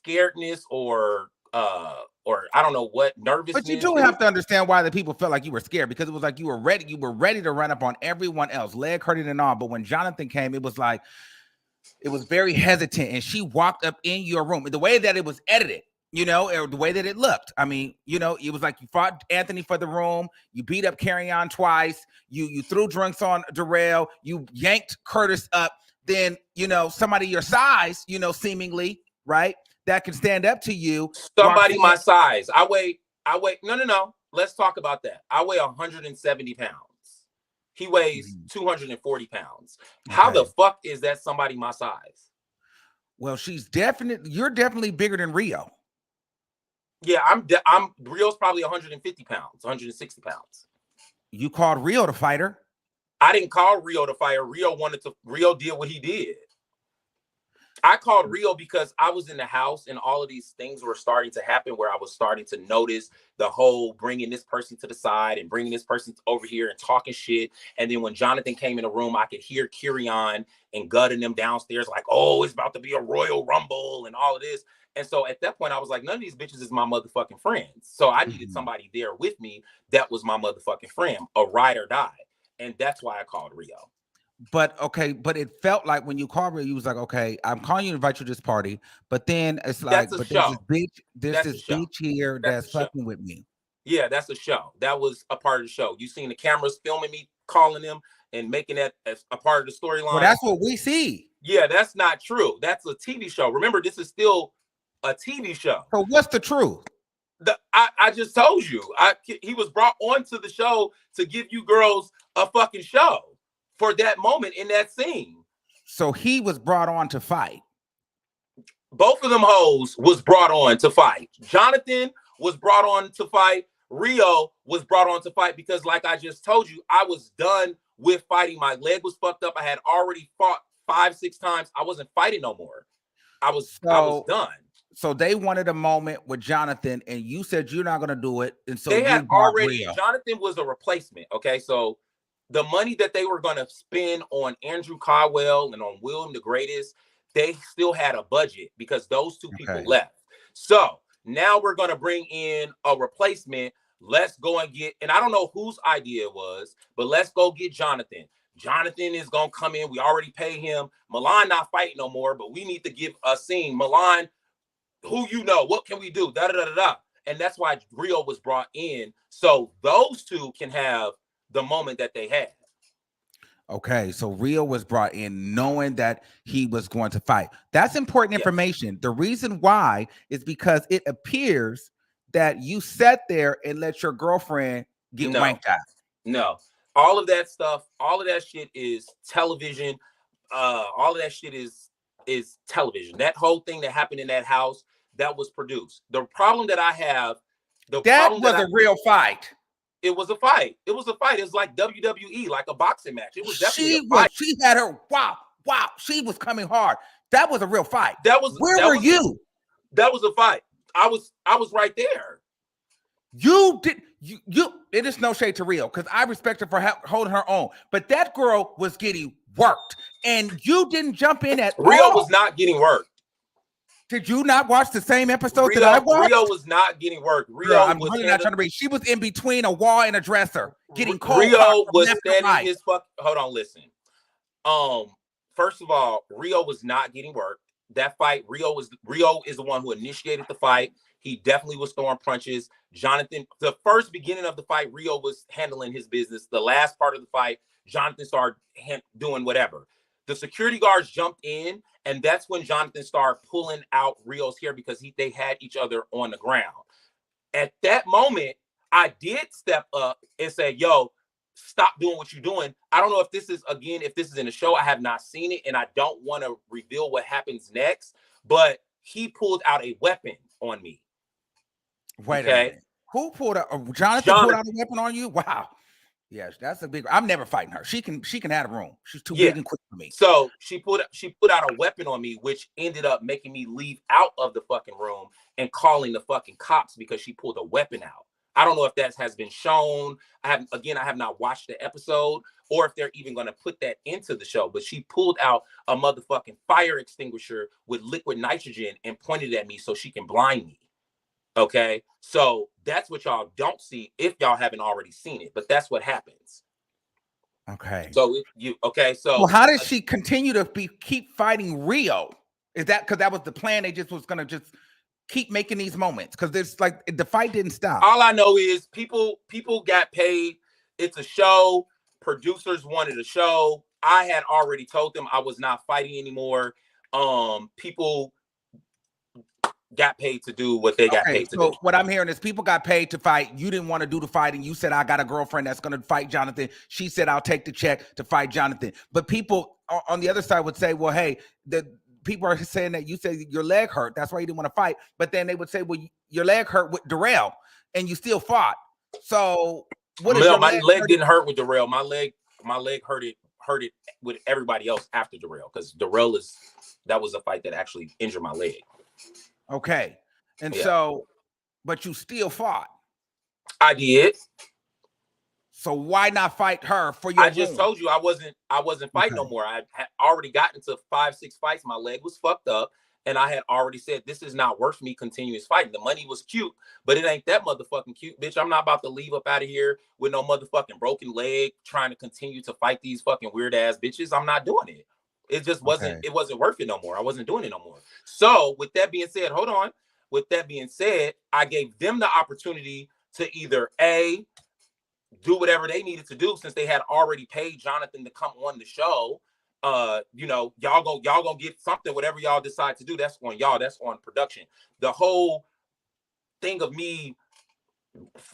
scaredness or I don't know what, nervousness. But you do have to understand why the people felt like you were scared, because it was like you were ready to run up on everyone else, leg hurting and all. But when Jonathan came, it was like, it was very hesitant, and she walked up in your room. The way that it was edited, you know, or the way that it looked. I mean, you know, it was like you fought Anthony for the room, you beat up Carry On twice, you threw drinks on Darrell, you yanked Curtis up. Then, you know, somebody your size, you know, seemingly, right, that can stand up to you. Somebody my size. I weigh. No. Let's talk about that. I weigh 170 pounds. He weighs 240 pounds. Okay. How the fuck is that somebody my size? Well, you're definitely bigger than Rio. Yeah, Rio's probably 150 pounds, 160 pounds. You called Rio to fight her? I didn't call Rio to fight her. Rio did what he did. I called Rio because I was in the house and all of these things were starting to happen, where I was starting to notice the whole bringing this person to the side and bringing this person over here and talking shit. And then when Jonathan came in the room, I could hear Carry On and gutting them downstairs like, oh, it's about to be a Royal Rumble and all of this. And so at that point, I was like, none of these bitches is my motherfucking friends. So I needed somebody there with me that was my motherfucking friend, a ride or die. And that's why I called Rio. But okay, but it felt like when you called Rio, you was like, okay, I'm calling you to invite you to this party. But then it's like, but there's this bitch here that's fucking with me. Yeah, that's a show. That was a part of the show. You seen the cameras filming me, calling them and making that as a part of the storyline. Well, that's what we see. Yeah, that's not true. That's a TV show. Remember, this is still a TV show. So what's the truth? I just told you. He was brought onto the show to give you girls a fucking show for that moment in that scene. So he was brought on to fight. Both of them hoes was brought on to fight. Jonathan was brought on to fight. Rio was brought on to fight because, like I just told you, I was done with fighting. My leg was fucked up. I had already fought 5-6 times. I wasn't fighting no more. I was done. So they wanted a moment with Jonathan, and you said you're not going to do it. And so they had already. Jonathan was a replacement. Okay, so the money that they were going to spend on Andrew Caldwell and on William the Greatest, they still had a budget because those two people left. So now we're going to bring in a replacement. Let's go and get, and I don't know whose idea it was, but let's go get Jonathan. Jonathan is going to come in. We already paid him. Milan not fighting no more, but we need to give a scene. Milan, who you know, what can we do? Da-da-da-da-da. And that's why Rio was brought in. So those two can have the moment that they had. Okay, so Rio was brought in knowing that he was going to fight. That's important information. The reason why is because it appears that you sat there and let your girlfriend get wanked out. No. All of that stuff, all of that shit is television. All of that shit is television. That whole thing that happened in that house, that was produced. The problem that I have, that was a real fight. It was a fight. It was a fight. It was like WWE, like a boxing match. It was definitely a fight. She had her, wow. She was coming hard. That was a real fight. Where were you? That was a fight. I was right there. It is no shade to Rio, because I respect her for holding her own. But that girl was getting worked, and you didn't jump in at Rio all. Was not getting worked. Did you not watch the same episode that I watched? Rio was not getting worked. I'm really not trying to read. She was in between a wall and a dresser, getting cold. Rio was standing his fuck. Hold on, listen. First of all, Rio was not getting worked. That fight, Rio is the one who initiated the fight. He definitely was throwing punches. Jonathan, the first beginning of the fight, Rio was handling his business. The last part of the fight, Jonathan started doing whatever. The security guards jumped in, and that's when Jonathan started pulling out Rio's hair because they had each other on the ground. At that moment, I did step up and say, yo, stop doing what you're doing. I don't know if this is in the show. I have not seen it, and I don't want to reveal what happens next, but he pulled out a weapon on me. Wait a minute. Who pulled out? Jonathan pulled out a weapon on you? Wow. Yeah, that's a big. I'm never fighting her. She can have a room. She's too Yeah. big and quick for me. So she put out a weapon on me, which ended up making me leave out of the fucking room and calling the fucking cops because she pulled a weapon out. I don't know if that has been shown. I have not watched the episode or if they're even going to put that into the show, but she pulled out a motherfucking fire extinguisher with liquid nitrogen and pointed at me so she can blind me. Okay, so that's what y'all don't see if y'all haven't already seen it, but that's what happens. Okay. So well, how does she continue to keep fighting Rio? Is that because that was the plan? They just was gonna just keep making these moments because there's like the fight didn't stop. All I know is people got paid. It's a show. Producers wanted a show. I had already told them I was not fighting anymore. People got paid to do what they got paid to do. What I'm hearing is people got paid to fight. You didn't want to do the fighting. You said, I got a girlfriend that's going to fight Jonathan. She said, I'll take the check to fight Jonathan. But people on the other side would say, well, hey, the people are saying that you said your leg hurt. That's why you didn't want to fight. But then they would say, well, your leg hurt with Darrell and you still fought. So what is my leg didn't hurt with Darrell. My leg hurt it with everybody else after Darrell because Darrell that was a fight that actually injured my leg. Okay. And so, but you still fought. I did. So why not fight her for your just told you I wasn't fighting no more. I had already gotten to 5-6 fights. My leg was fucked up. And I had already said, this is not worth me continuous fighting. The money was cute, but it ain't that motherfucking cute, bitch. I'm not about to leave up out of here with no motherfucking broken leg trying to continue to fight these fucking weird ass bitches. I'm not doing it. It just wasn't, it wasn't worth it no more. I wasn't doing it no more. So with that being said, hold on. With that being said, I gave them the opportunity to either A, do whatever they needed to do since they had already paid Jonathan to come on the show. Y'all gonna get something, whatever y'all decide to do. That's on y'all. That's on production. The whole thing of me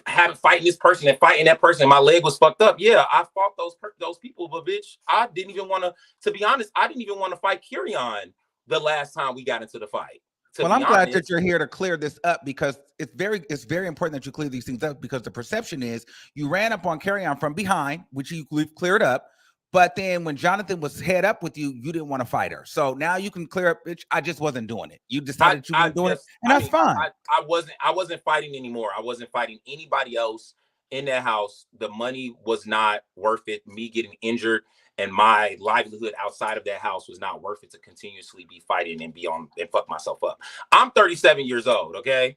fighting this person and fighting that person, my leg was fucked up. Yeah, I fought those people, but bitch, I didn't even want to be honest, I didn't even want to fight Kyrion the last time we got into the fight. Well, I'm glad that you're here to clear this up because it's very important that you clear these things up because the perception is you ran up on Kyrion from behind, which you cleared up. But then when Jonathan was head up with you, you didn't want to fight her. So now you can clear up, bitch. I just wasn't doing it. You decided you weren't doing it, and that's fine. I wasn't fighting anymore. I wasn't fighting anybody else in that house. The money was not worth it. Me getting injured and my livelihood outside of that house was not worth it to continuously be fighting and and fuck myself up. I'm 37 years old, okay?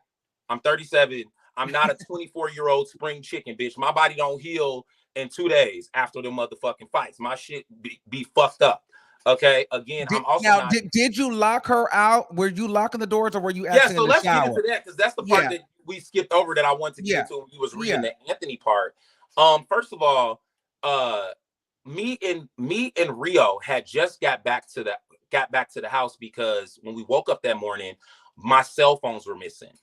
I'm 37. I'm not a 24-year-old spring chicken, bitch. My body don't heal in 2 days after the motherfucking fights. My shit be fucked up. Okay. Again, I'm also now. Did you lock her out? Were you locking the doors, or were you? Yeah. So let's get into that because that's the part that we skipped over that I wanted to get to when we was reading the Anthony part. First of all, me and Rio had just got back to the house because when we woke up that morning, my cell phones were missing.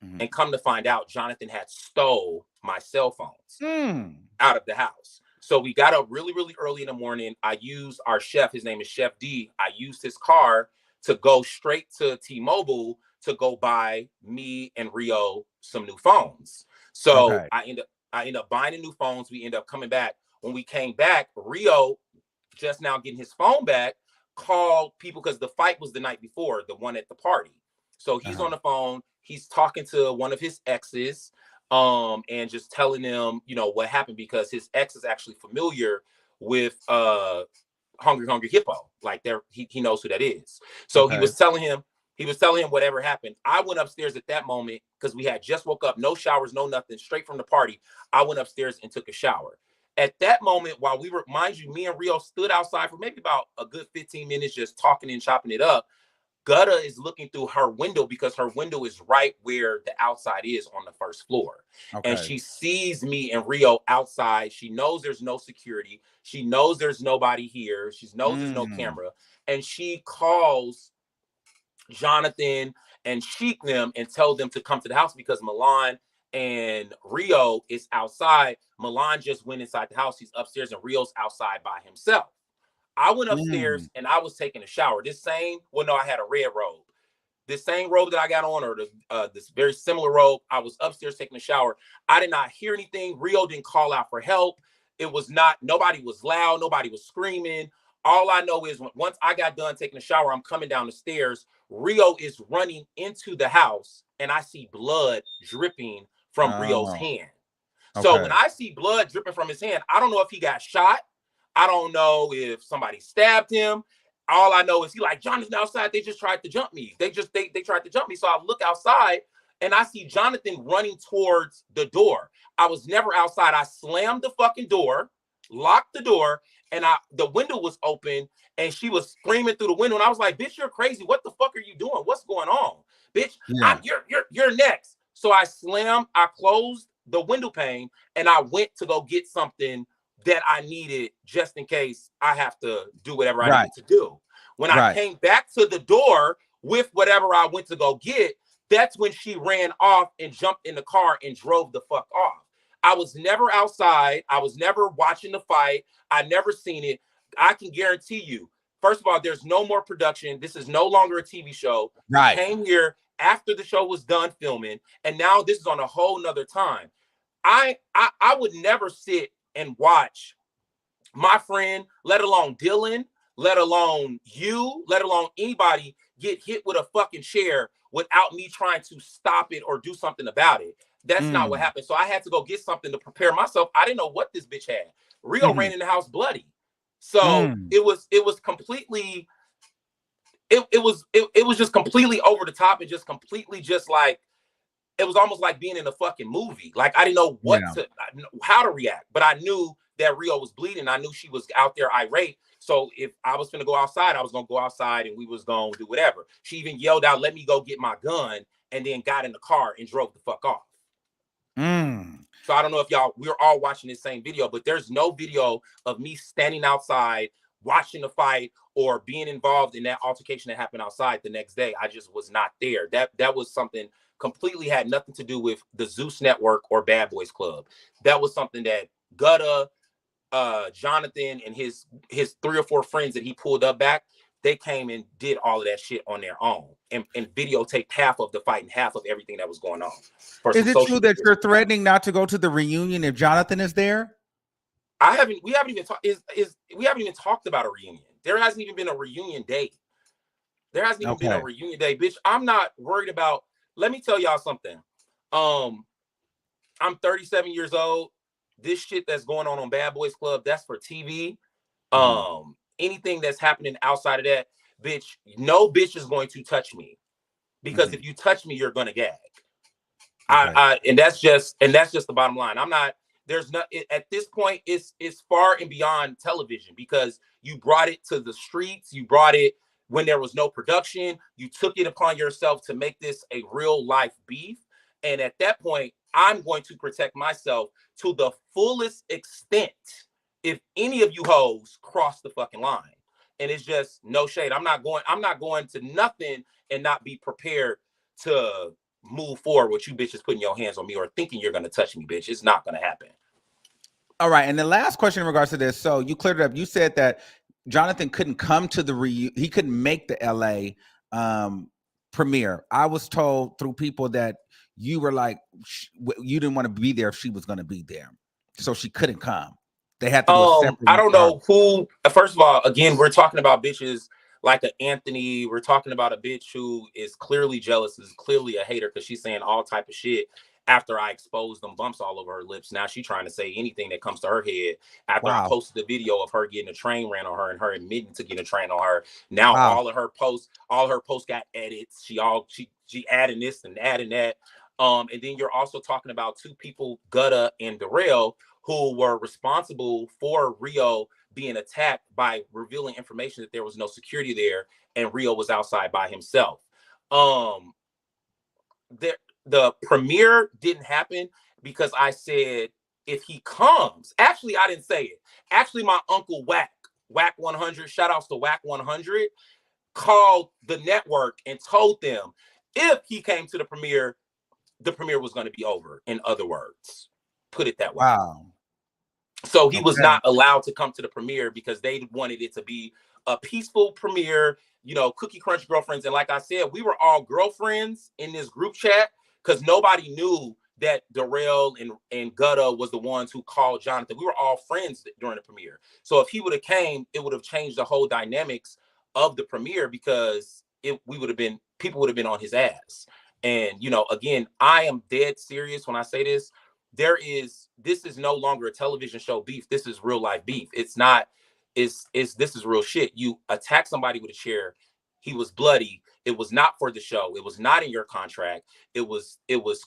Mm-hmm. And come to find out, Jonathan had stole my cell phones out of the house. So we got up really, really early in the morning. I used our chef. His name is Chef D. I used his car to go straight to T-Mobile to go buy me and Rio some new phones. So I end up buying the new phones. We end up coming back. When we came back, Rio, just now getting his phone back, called people because the fight was the night before, the one at the party. So he's on the phone. He's talking to one of his exes and just telling them, what happened because his ex is actually familiar with Hungry Hippo. Like he knows who that is. So he was telling him whatever happened. I went upstairs at that moment because we had just woke up, no showers, no nothing, straight from the party. I went upstairs and took a shower. At that moment, while we were, mind you, me and Rio stood outside for maybe about a good 15 minutes, just talking and chopping it up. Gutta is looking through her window because her window is right where the outside is on the first floor. And she sees me and Rio outside. She knows there's no security. She knows there's nobody here. She knows there's no camera. And she calls Jonathan and Sheik them and tell them to come to the house because Milan and Rio is outside. Milan just went inside the house. He's upstairs and Rio's outside by himself. I went upstairs and I was taking a shower. I had a red robe. This same robe that I got on, or this very similar robe, I was upstairs taking a shower. I did not hear anything. Rio didn't call out for help. It was not, nobody was loud, nobody was screaming. All I know is once I got done taking a shower, I'm coming down the stairs. Rio is running into the house, and I see blood dripping from Rio's hand. So when I see blood dripping from his hand, I don't know if he got shot. I don't know if somebody stabbed him. All I know is he like, Jonathan outside, they just tried to jump me. They tried to jump me. So I look outside and I see Jonathan running towards the door. I was never outside. I slammed the fucking door, locked the door, and the window was open and she was screaming through the window. And I was like, bitch, you're crazy. What the fuck are you doing? What's going on? Bitch, you're next. So I closed the window pane and I went to go get something that I needed just in case I have to do whatever I need to do. When I came back to the door with whatever I went to go get, that's when she ran off and jumped in the car and drove the fuck off. I was never outside. I was never watching the fight. I never seen it. I can guarantee you, first of all, there's no more production. This is no longer a TV show. Right. I came here after the show was done filming, and now this is on a whole nother time. I would never sit and watch my friend, let alone Dylan, let alone you, let alone anybody get hit with a fucking chair without me trying to stop it or do something about it. That's not what happened. So I had to go get something to prepare myself. I didn't know what this bitch had. Rio ran in the house bloody. So it was completely, it was just completely over the top and just completely just like, it was almost like being in a fucking movie. Like I didn't know how to react, but I knew that Rio was bleeding. I knew she was out there irate. So if I was going to go outside, I was going to go outside and we was going to do whatever. She even yelled out, let me go get my gun, and then got in the car and drove the fuck off. So I don't know if we're all watching this same video, but there's no video of me standing outside watching the fight or being involved in that altercation that happened outside the next day. I just was not there. That was something completely had nothing to do with the Zeus Network or Bad Boys Club. That was something that Gutta, Jonathan, and his 3 or 4 friends that he pulled up back, they came and did all of that shit on their own and videotaped half of the fight and half of everything that was going on. Is it true that you're threatening not to go to the reunion if Jonathan is there? We haven't even talked about a reunion. There hasn't even been a reunion day. There hasn't even been a reunion day, bitch. I'm not worried about. Let me tell y'all something. I'm 37 years old. This shit that's going on Bad Boys Club, that's for TV. Anything that's happening outside of that, bitch, no bitch is going to touch me, because if you touch me, you're gonna gag. And that's just the bottom line. I'm not. There's not at this point. It's far and beyond television, because you brought it to the streets. You brought it when there was no production. You took it upon yourself to make this a real life beef. And at that point, I'm going to protect myself to the fullest extent if any of you hoes cross the fucking line. And it's just no shade. I'm not going to nothing and not be prepared to move forward with you bitches putting your hands on me or thinking you're going to touch me, bitch. It's not going to happen. All right. And the last question in regards to this. So you cleared it up. You said that Jonathan couldn't come to he couldn't make the LA premiere. I was told through people that you were like, you didn't want to be there if she was going to be there. So she couldn't come. They had to do a separate. I don't know who. First of all, again, we're talking about bitches like an Anthony. We're talking about a bitch who is clearly jealous, is clearly a hater, because she's saying all type of shit after I exposed them bumps all over her lips. Now she's trying to say anything that comes to her head after I posted the video of her getting a train ran on her and her admitting to getting a train on her. Now all her posts got edits. She adding this and adding that. And then you're also talking about 2 people, Gutta and Darrell, who were responsible for Rio being attacked by revealing information that there was no security there and Rio was outside by himself. The premiere didn't happen because I said, if he comes, actually, I didn't say it. Actually, my uncle Whack 100, shout outs to Whack 100, called the network and told them if he came to the premiere was going to be over. In other words, put it that way. Wow. So he was not allowed to come to the premiere because they wanted it to be a peaceful premiere, Cookie Crunch girlfriends. And like I said, we were all girlfriends in this group chat because nobody knew that Darrell and Gutta was the ones who called Jonathan. We were all friends during the premiere. So if he would have came, it would have changed the whole dynamics of the premiere, because people would have been on his ass. And, you know, again, I am dead serious when I say this. This is no longer a television show beef. This is real life beef. It's not, this is real shit. You attack somebody with a chair. He was bloody. It was not for the show. It was not in your contract. It was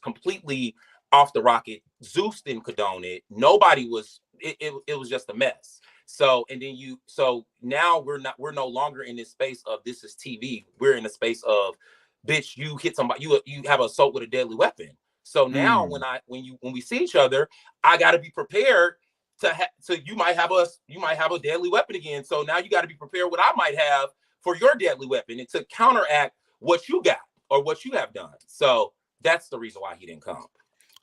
completely off the rocket. Zeus didn't condone it. Nobody was, it was just a mess. So, and then so now we're no longer in this space of this is TV. We're in a space of, bitch, you hit somebody, you have assault with a deadly weapon. So now when we see each other, I got to be prepared to you might have a deadly weapon again. So now you got to be prepared what I might have for your deadly weapon, and to counteract what you got or what you have done. So that's the reason why he didn't come.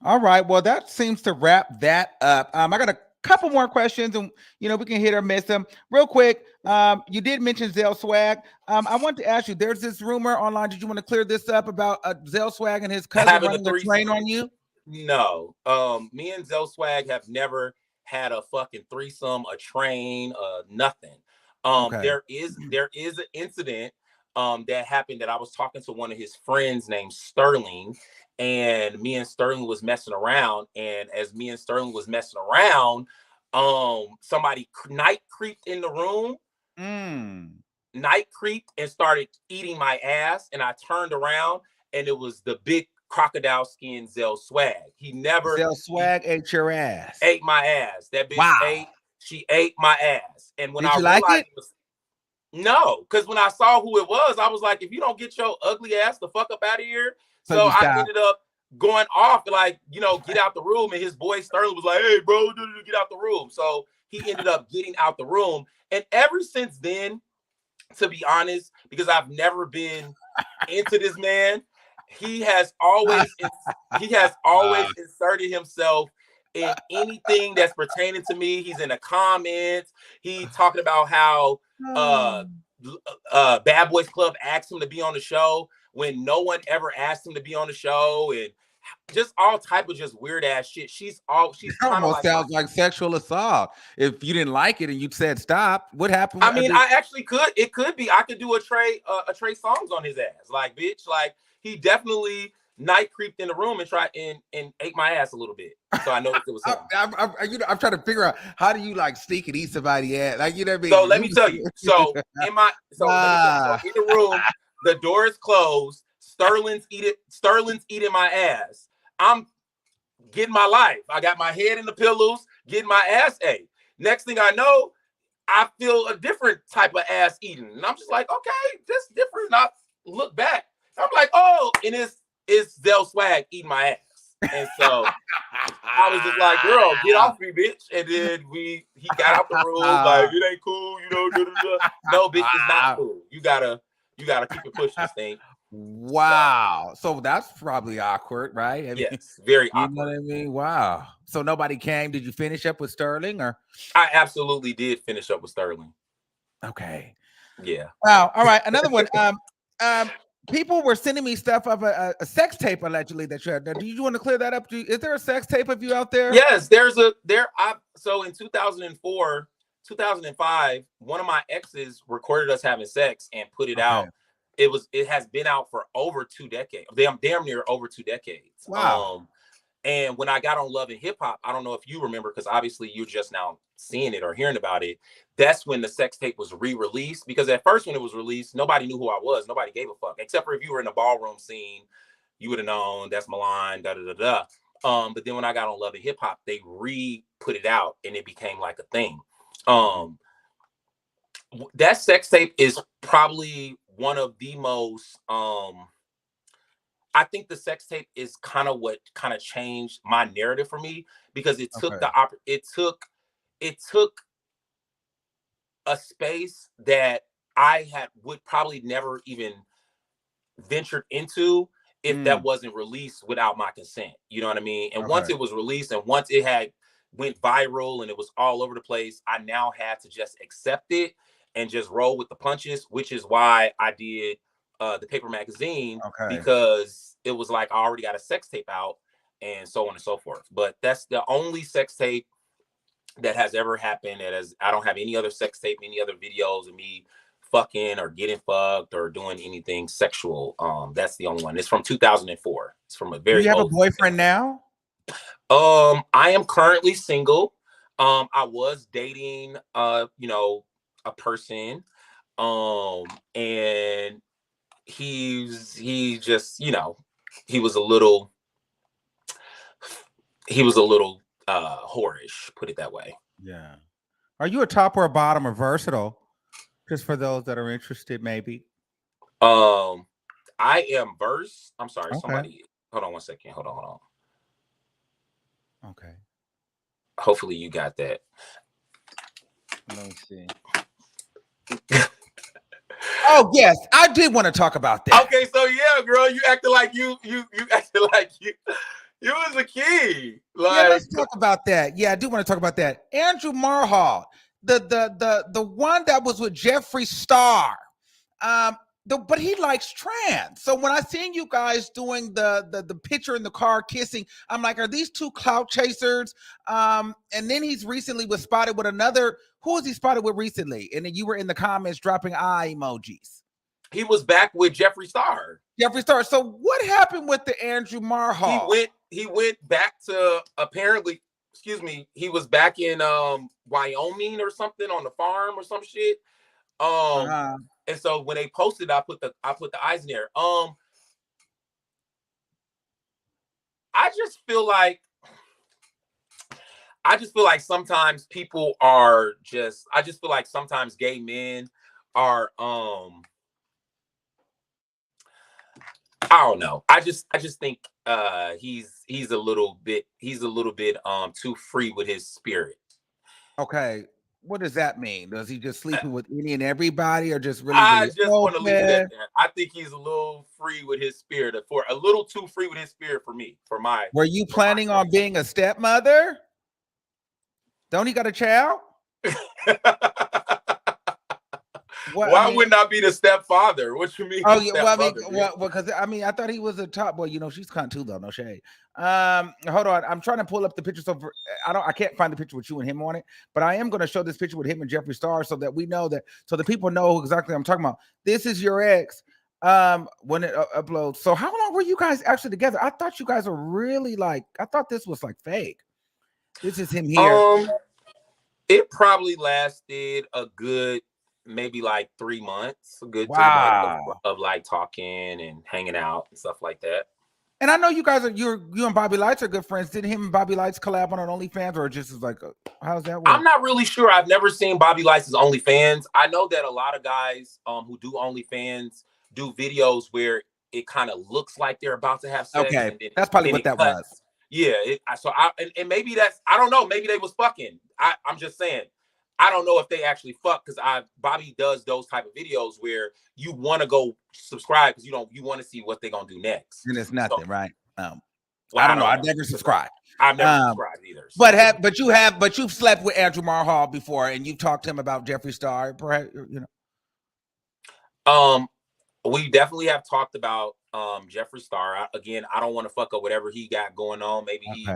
All right. Well, that seems to wrap that up. I got a couple more questions, and we can hit or miss them real quick. You did mention Zell Swag. I want to ask you, there's this rumor online. Did you want to clear this up about Zell Swag and his cousin running the train on you? No. Me and Zell Swag have never had a fucking threesome, a train, nothing. Okay. There is an incident that happened that I was talking to one of his friends named Sterling, and me and Sterling was messing around. And as me and Sterling was messing around, somebody night creeped in the room. Night creeped and started eating my ass, and I turned around, and it was the big crocodile skin Zell Swag. Zell Swag ate your ass. Ate my ass. That bitch she ate my ass. And when I realized it was, no, because when I saw who it was, I was like, if you don't get your ugly ass the fuck up out of here. So I ended up going off, like, get out the room. And his boy Sterling was like, hey, bro, get out the room. So he ended up getting out the room. And ever since then, to be honest, because I've never been into this man, he has always inserted himself in anything that's pertaining to me. He's in the comments. He talking about how Bad Boys Club asked him to be on the show when no one ever asked him to be on the show, and just all type of just weird ass shit. She's almost sounds like sexual assault. If you didn't like it and you said stop, what happened? I mean, I actually could. It could be. I could do a Trey songs on his ass, like, bitch, like he definitely night creeped in the room and tried and ate my ass a little bit. So I know it was him. I'm trying to figure out, how do you like sneak and eat somebody's ass? Like, what I mean? So let me tell you. So in the room, the door is closed. Sterling's eating my ass. I'm getting my life. I got my head in the pillows, getting my ass ate. Next thing I know, I feel a different type of ass eating. And I'm just like, okay, this different. And I look back. I'm like, oh, and it's Zell Swag eating my ass. And so I was just like, girl, get off me, bitch. And then he got out the room, like, it ain't cool, No, bitch, it's not cool. You gotta keep it pushing this thing. Wow. So that's probably awkward, right? I mean, yes, very awkward. You know what I mean? Wow. So nobody came. Did you finish up with Sterling, or? I absolutely did finish up with Sterling. Okay. Yeah. Wow. All right. Another one. People were sending me stuff of a sex tape allegedly that you had. Do you want to clear that up? Is there a sex tape of you out there? Yes, so in 2004, 2005, one of my exes recorded us having sex and put it out. It has been out for over 2 decades. Damn near over 2 decades. Wow. And when I got on Love and Hip Hop, I don't know if you remember, because obviously you're just now seeing it or hearing about it. That's when the sex tape was re-released, because at first when it was released, nobody knew who I was. Nobody gave a fuck, except for if you were in the ballroom scene, you would have known that's Milan, But then when I got on Love and Hip Hop, they re-put it out and it became like a thing. That sex tape is probably one of the most, I think the sex tape is kind of what kind of changed my narrative for me, because it took it took a space that I would probably never even ventured into if that wasn't released without my consent. You know what I mean? And once it was released, and once it had went viral and it was all over the place, I now had to just accept it and just roll with the punches, which is why I did the paper magazine, because it was like, I already got a sex tape out. and so on and so forth. But that's the only sex tape that has ever happened. I don't have any other sex tape, any other videos of me fucking or getting fucked or doing anything sexual. That's the only one. It's from 2004. It's from a Do very you have a old boyfriend now? I am currently single. I was dating you know, a person. And he just, you know, he was a little whorish, put it that way. Yeah. Are you a top or a bottom or versatile? Just for those that are interested, maybe. I am verse. I'm sorry, Okay. somebody. Hold on one second. Hold on. Okay. Hopefully you got that. Let me see. Oh yes, I did want to talk about that. Okay, so yeah, girl, you acted like you acted like you was a kid. Like, yeah, let's talk about that. Yeah, I do want to talk about that. Andrew Marhall, the one that was with Jeffree Star. But he likes trans. So when I seen you guys doing the picture in the car kissing, I'm like, are these two clout chasers? And then he's recently was spotted with another. Who was he spotted with recently? And then you were in the comments dropping eye emojis. he was back with Jeffree Star. Jeffree Star. So what happened with the Andrew Marhall? He went back to, apparently, excuse me, he was back in Wyoming or something on the farm or some shit. And so when they posted, I put the eyes in there. I just feel like sometimes people are just, I just feel like sometimes gay men are I don't know. I just think he's a little bit too free with his spirit. Okay. What does that mean? Does he just sleeping with any and everybody, or just really? I just want to leave it at that. I think he's a little free with his spirit, for a little too free with his spirit for me. Were you planning on being a stepmother? Don't he got a child? Why wouldn't I be the stepfather? What you mean? Oh yeah, because I thought he was a top boy. You know, she's kind too though. No shade. Hold on, I'm trying to pull up the picture. So I can't find the picture with you and him on it, but I am going to show this picture with him and Jeffree Star so that we know that, so the people know who exactly I'm talking about. This is your ex. When it uploads. So how long were you guys actually together? I thought you guys were really I thought this was fake. This is him here. It probably lasted a good, maybe 3 months, a good 2 months of talking and hanging out and stuff like that. And I know you guys you and Bobby Lights are good friends. Did him and Bobby Lights collab on OnlyFans, or just is how's that work? I'm not really sure. I've never seen Bobby Lights' OnlyFans. I know that a lot of guys who do OnlyFans do videos where it kind of looks like they're about to have sex. Okay, and then, that's probably what that was. Yeah. And maybe that's, I don't know. Maybe they was fucking. I'm just saying. I don't know if they actually fuck, because Bobby does those type of videos where you want to go subscribe because you want to see what they're gonna do next. And it's nothing, right? I don't know. I've never subscribed. I've never subscribed either. So. But you've slept with Andrew Marhall before, and you've talked to him about Jeffree Star, perhaps, you know. We definitely have talked about Jeffree Star. Again, I don't want to fuck up whatever he got going on. Maybe he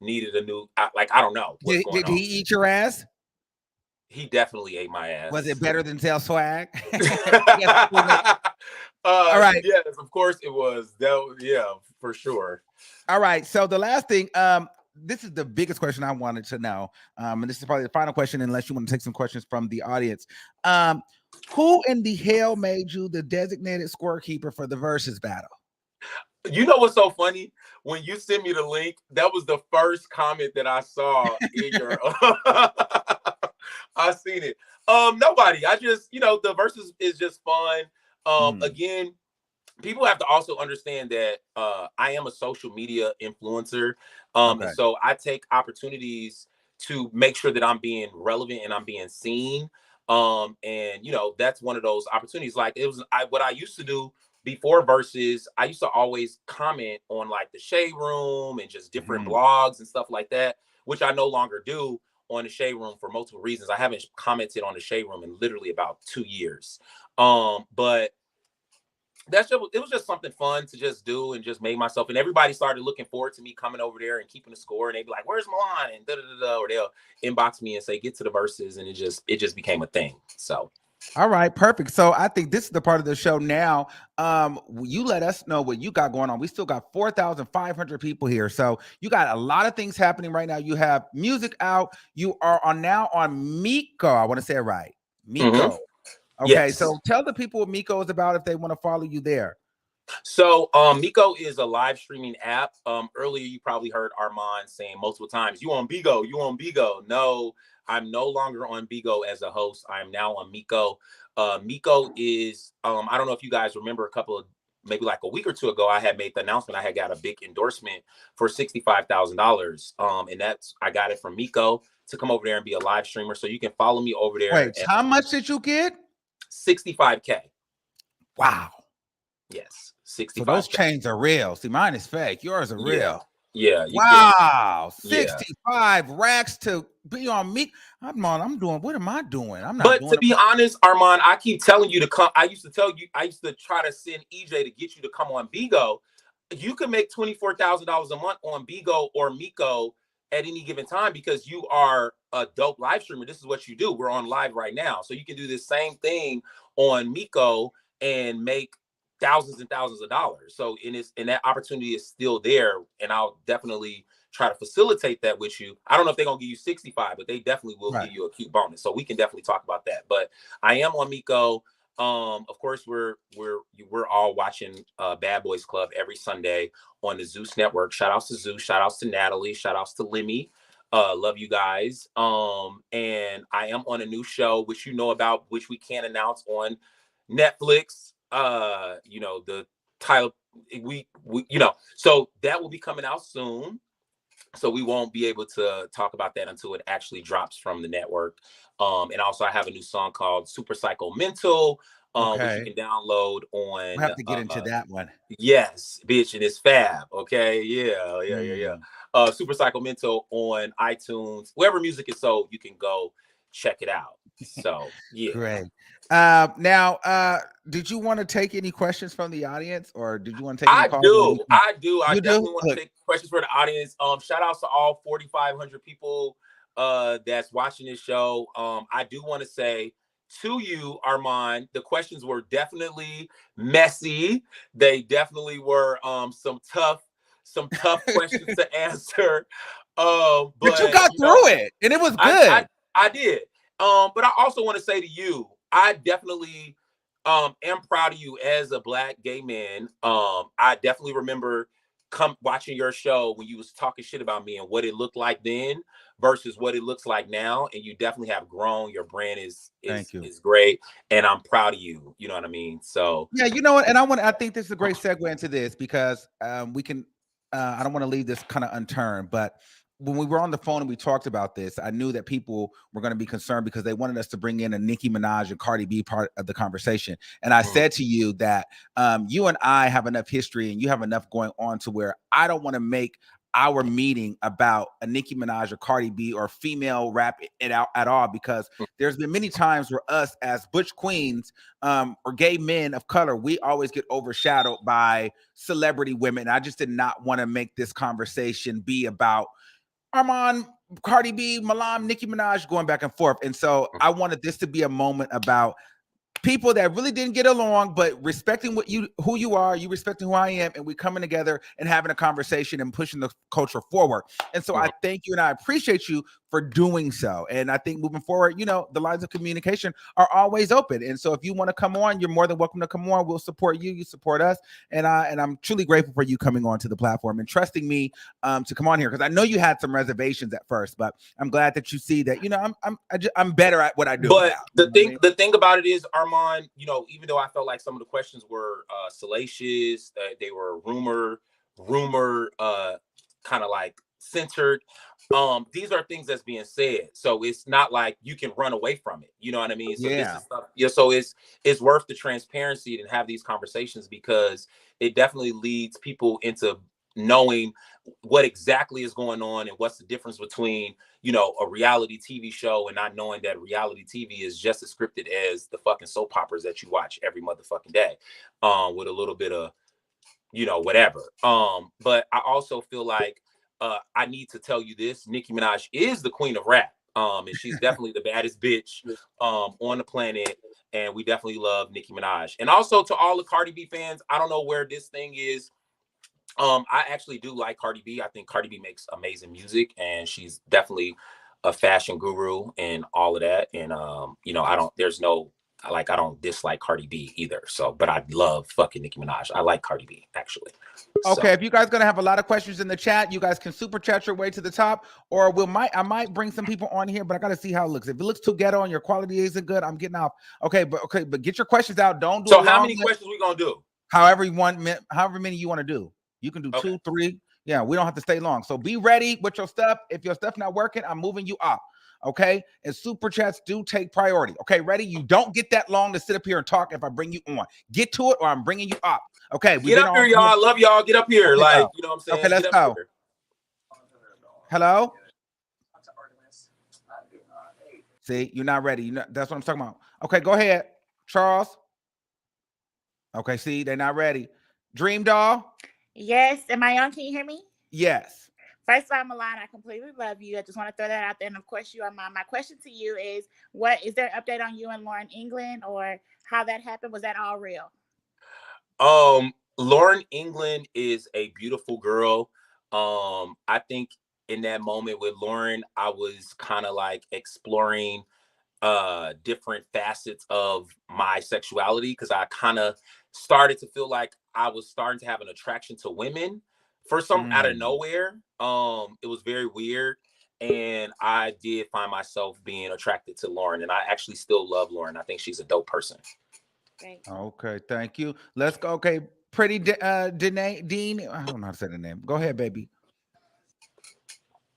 needed a new. I don't know. Did he eat your ass? He definitely ate my ass. Was it better than Tail Swag? All right. Yes, of course it was. Yeah, for sure. All right. So the last thing, this is the biggest question I wanted to know. And this is probably the final question, unless you want to take some questions from the audience. Who in the hell made you the designated scorekeeper for the versus battle? You know what's so funny? When you sent me the link, that was the first comment that I saw in your I seen it. Nobody. I just, the versus is just fun. Again, people have to also understand that I am a social media influencer. And so I take opportunities to make sure that I'm being relevant and I'm being seen. And that's one of those opportunities. What I used to do before versus, I used to always comment on the Shade Room and just different blogs and stuff like that, which I no longer do on the Shade Room for multiple reasons. I haven't commented on the Shade Room in literally about 2 years. But it was just something fun to just do and just made myself. And everybody started looking forward to me coming over there and keeping the score. And they'd be like, "Where's Milan?" And da da da da. Or they'll inbox me and say, "Get to the verses," and it just became a thing. So. All right, perfect. So I think this is the part of the show now. You let us know what you got going on. We still got 4,500 people here. So you got a lot of things happening right now. You have music out. You are now on Miko. I want to say it right. Miko. Mm-hmm. Okay, Yes. so tell the people what Miko is about if they want to follow you there. So Miko is a live streaming app. Earlier you probably heard Armon saying multiple times, "You on Bigo, you on Bigo." No, I'm no longer on Bigo as a host. I am now on Miko. Miko is I don't know if you guys remember maybe like a week or two ago, I had made the announcement I had got a big endorsement for $65,000. And I got it from Miko to come over there and be a live streamer. So you can follow me over there. Wait, how much did you get? 65K. Wow. Yes. 65K. So those chains are real. See, mine is fake. Yours are real. Yeah. Wow. 65 racks to be on me. I'm doing, what am I doing? I'm not But doing to be honest, Armon, I keep telling you to come. I used to try to send EJ to get you to come on Bigo. You can make $24,000 a month on Bigo or Miko at any given time because you are a dope live streamer. This is what you do. We're on live right now. So you can do this same thing on Miko and make thousands and thousands of dollars. So and that opportunity is still there. And I'll definitely try to facilitate that with you. I don't know if they're gonna give you 65, but they definitely will give you a cute bonus. So we can definitely talk about that. But I am on Miko. Of course, we're all watching Bad Boys Club every Sunday on the Zeus Network. Shout outs to Zeus, shout outs to Natalie, shout outs to Lemmy. Love you guys. And I am on a new show, which you know about, which we can't announce on Netflix. The title so that will be coming out soon. So we won't be able to talk about that until it actually drops from the network. And also I have a new song called Super Psycho Mental, which you can download on. We have to get into that one. Yes, bitch, and it's fab. Okay, yeah. Super Psycho Mental on iTunes, wherever music is sold, you can go check it out. So yeah. Great. Now, did you want to take any questions from the audience, or did you want to take any calls? I do. I definitely want to take questions for the audience. Shout outs to all 4,500 people that's watching this show. I do want to say to you, Armon, the questions were definitely messy. They definitely were some tough questions to answer. But you got through it, and it was good. I did. But I also want to say to you, I definitely am proud of you as a Black gay man. I definitely remember watching your show when you was talking shit about me and what it looked like then versus what it looks like now. And you definitely have grown. Your brand is great. And I'm proud of you. You know what I mean? So yeah, you know what? And I think this is a great segue into this because we can I don't want to leave this kind of unturned, but when we were on the phone and we talked about this, I knew that people were going to be concerned because they wanted us to bring in a Nicki Minaj and Cardi B part of the conversation. And I said to you that you and I have enough history and you have enough going on to where I don't want to make our meeting about a Nicki Minaj or Cardi B or female rap it out at all, because there's been many times where us as butch queens or gay men of color, we always get overshadowed by celebrity women. I just did not want to make this conversation be about Armon, Cardi B, Milan, Nicki Minaj going back and forth. And so I wanted this to be a moment about people that really didn't get along, but respecting who you are, you respecting who I am, and we coming together and having a conversation and pushing the culture forward. And so I thank you and I appreciate you for doing so. And I think moving forward, the lines of communication are always open. And so if you want to come on, you're more than welcome to come on. We'll support you. You support us. And I'm truly grateful for you coming on to the platform and trusting me to come on here, because I know you had some reservations at first, but I'm glad that you see that I'm better at what I do. But the thing about it is, Armon, even though I felt like some of the questions were salacious, they were rumor kind of like centered. These are things that's being said, so it's not like you can run away from it. You know what I mean? So this is stuff, so it's worth the transparency and have these conversations, because it definitely leads people into knowing what exactly is going on and what's the difference between, you know, a reality TV show and not knowing that reality TV is just as scripted as the fucking soap operas that you watch every motherfucking day, with a little bit of, you know, whatever. But I also feel like I need to tell you this: Nicki Minaj is the queen of rap, and she's definitely the baddest bitch on the planet. And we definitely love Nicki Minaj. And also to all the Cardi B fans, I don't know where this thing is. I actually do like Cardi B. I think Cardi B makes amazing music, and she's definitely a fashion guru and all of that. And you know, I don't dislike Cardi B either. So, but I love fucking Nicki Minaj. I like Cardi B actually. Okay, if you guys gonna have a lot of questions in the chat, you guys can super chat your way to the top, or I might bring some people on here, but I gotta see how it looks. If it looks too ghetto and your quality isn't good, I'm getting off. Okay, but get your questions out. Don't do. So how many questions we gonna do? However many you want to do. You can do 2, 3. Yeah, we don't have to stay long. So be ready with your stuff. If your stuff not working, I'm moving you up. Okay, and super chats do take priority. Okay, ready? You don't get that long to sit up here and talk if I bring you on. Get to it, or I'm bringing you up. Okay, get up here, y'all. I love y'all. Get up here, like, you know what I'm saying. Okay, let's go. Here. Hello. See, you're not ready. That's what I'm talking about. Okay, go ahead, Charles. Okay, see, they're not ready. Dream Doll. Yes. Am I on? Can you hear me? Yes. First of all, Milan, I completely love you. I just want to throw that out there. And of course, you are mine. My question to you is, what is there an update on you and Lauren England, or how that happened? Was that all real? Lauren England is a beautiful girl. I think in that moment with Lauren, I was kind of like exploring different facets of my sexuality, because I kind of started to feel like I was starting to have an attraction to women for some out of nowhere. It was very weird, and I did find myself being attracted to Lauren, and I actually still love Lauren. I think she's a dope person. Great. Okay, thank you. Let's go. Okay, Pretty Dean. I don't know how to say the name. Go ahead, baby.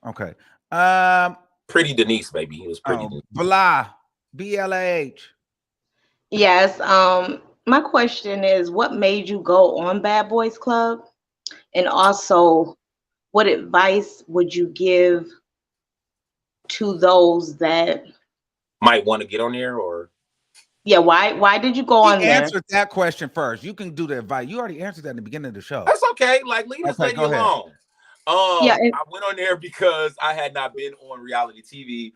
Okay. Pretty Denise, baby. It was Pretty Denise. Blah. BLAH. Yes. My question is, what made you go on Bad Boys Club? And also, what advice would you give to those that might want to get on there? Or why did you go on there? Answer that question first. You can do the advice. You already answered that in the beginning of the show. That's okay. Like, leave this lady alone. I went on there because I had not been on reality TV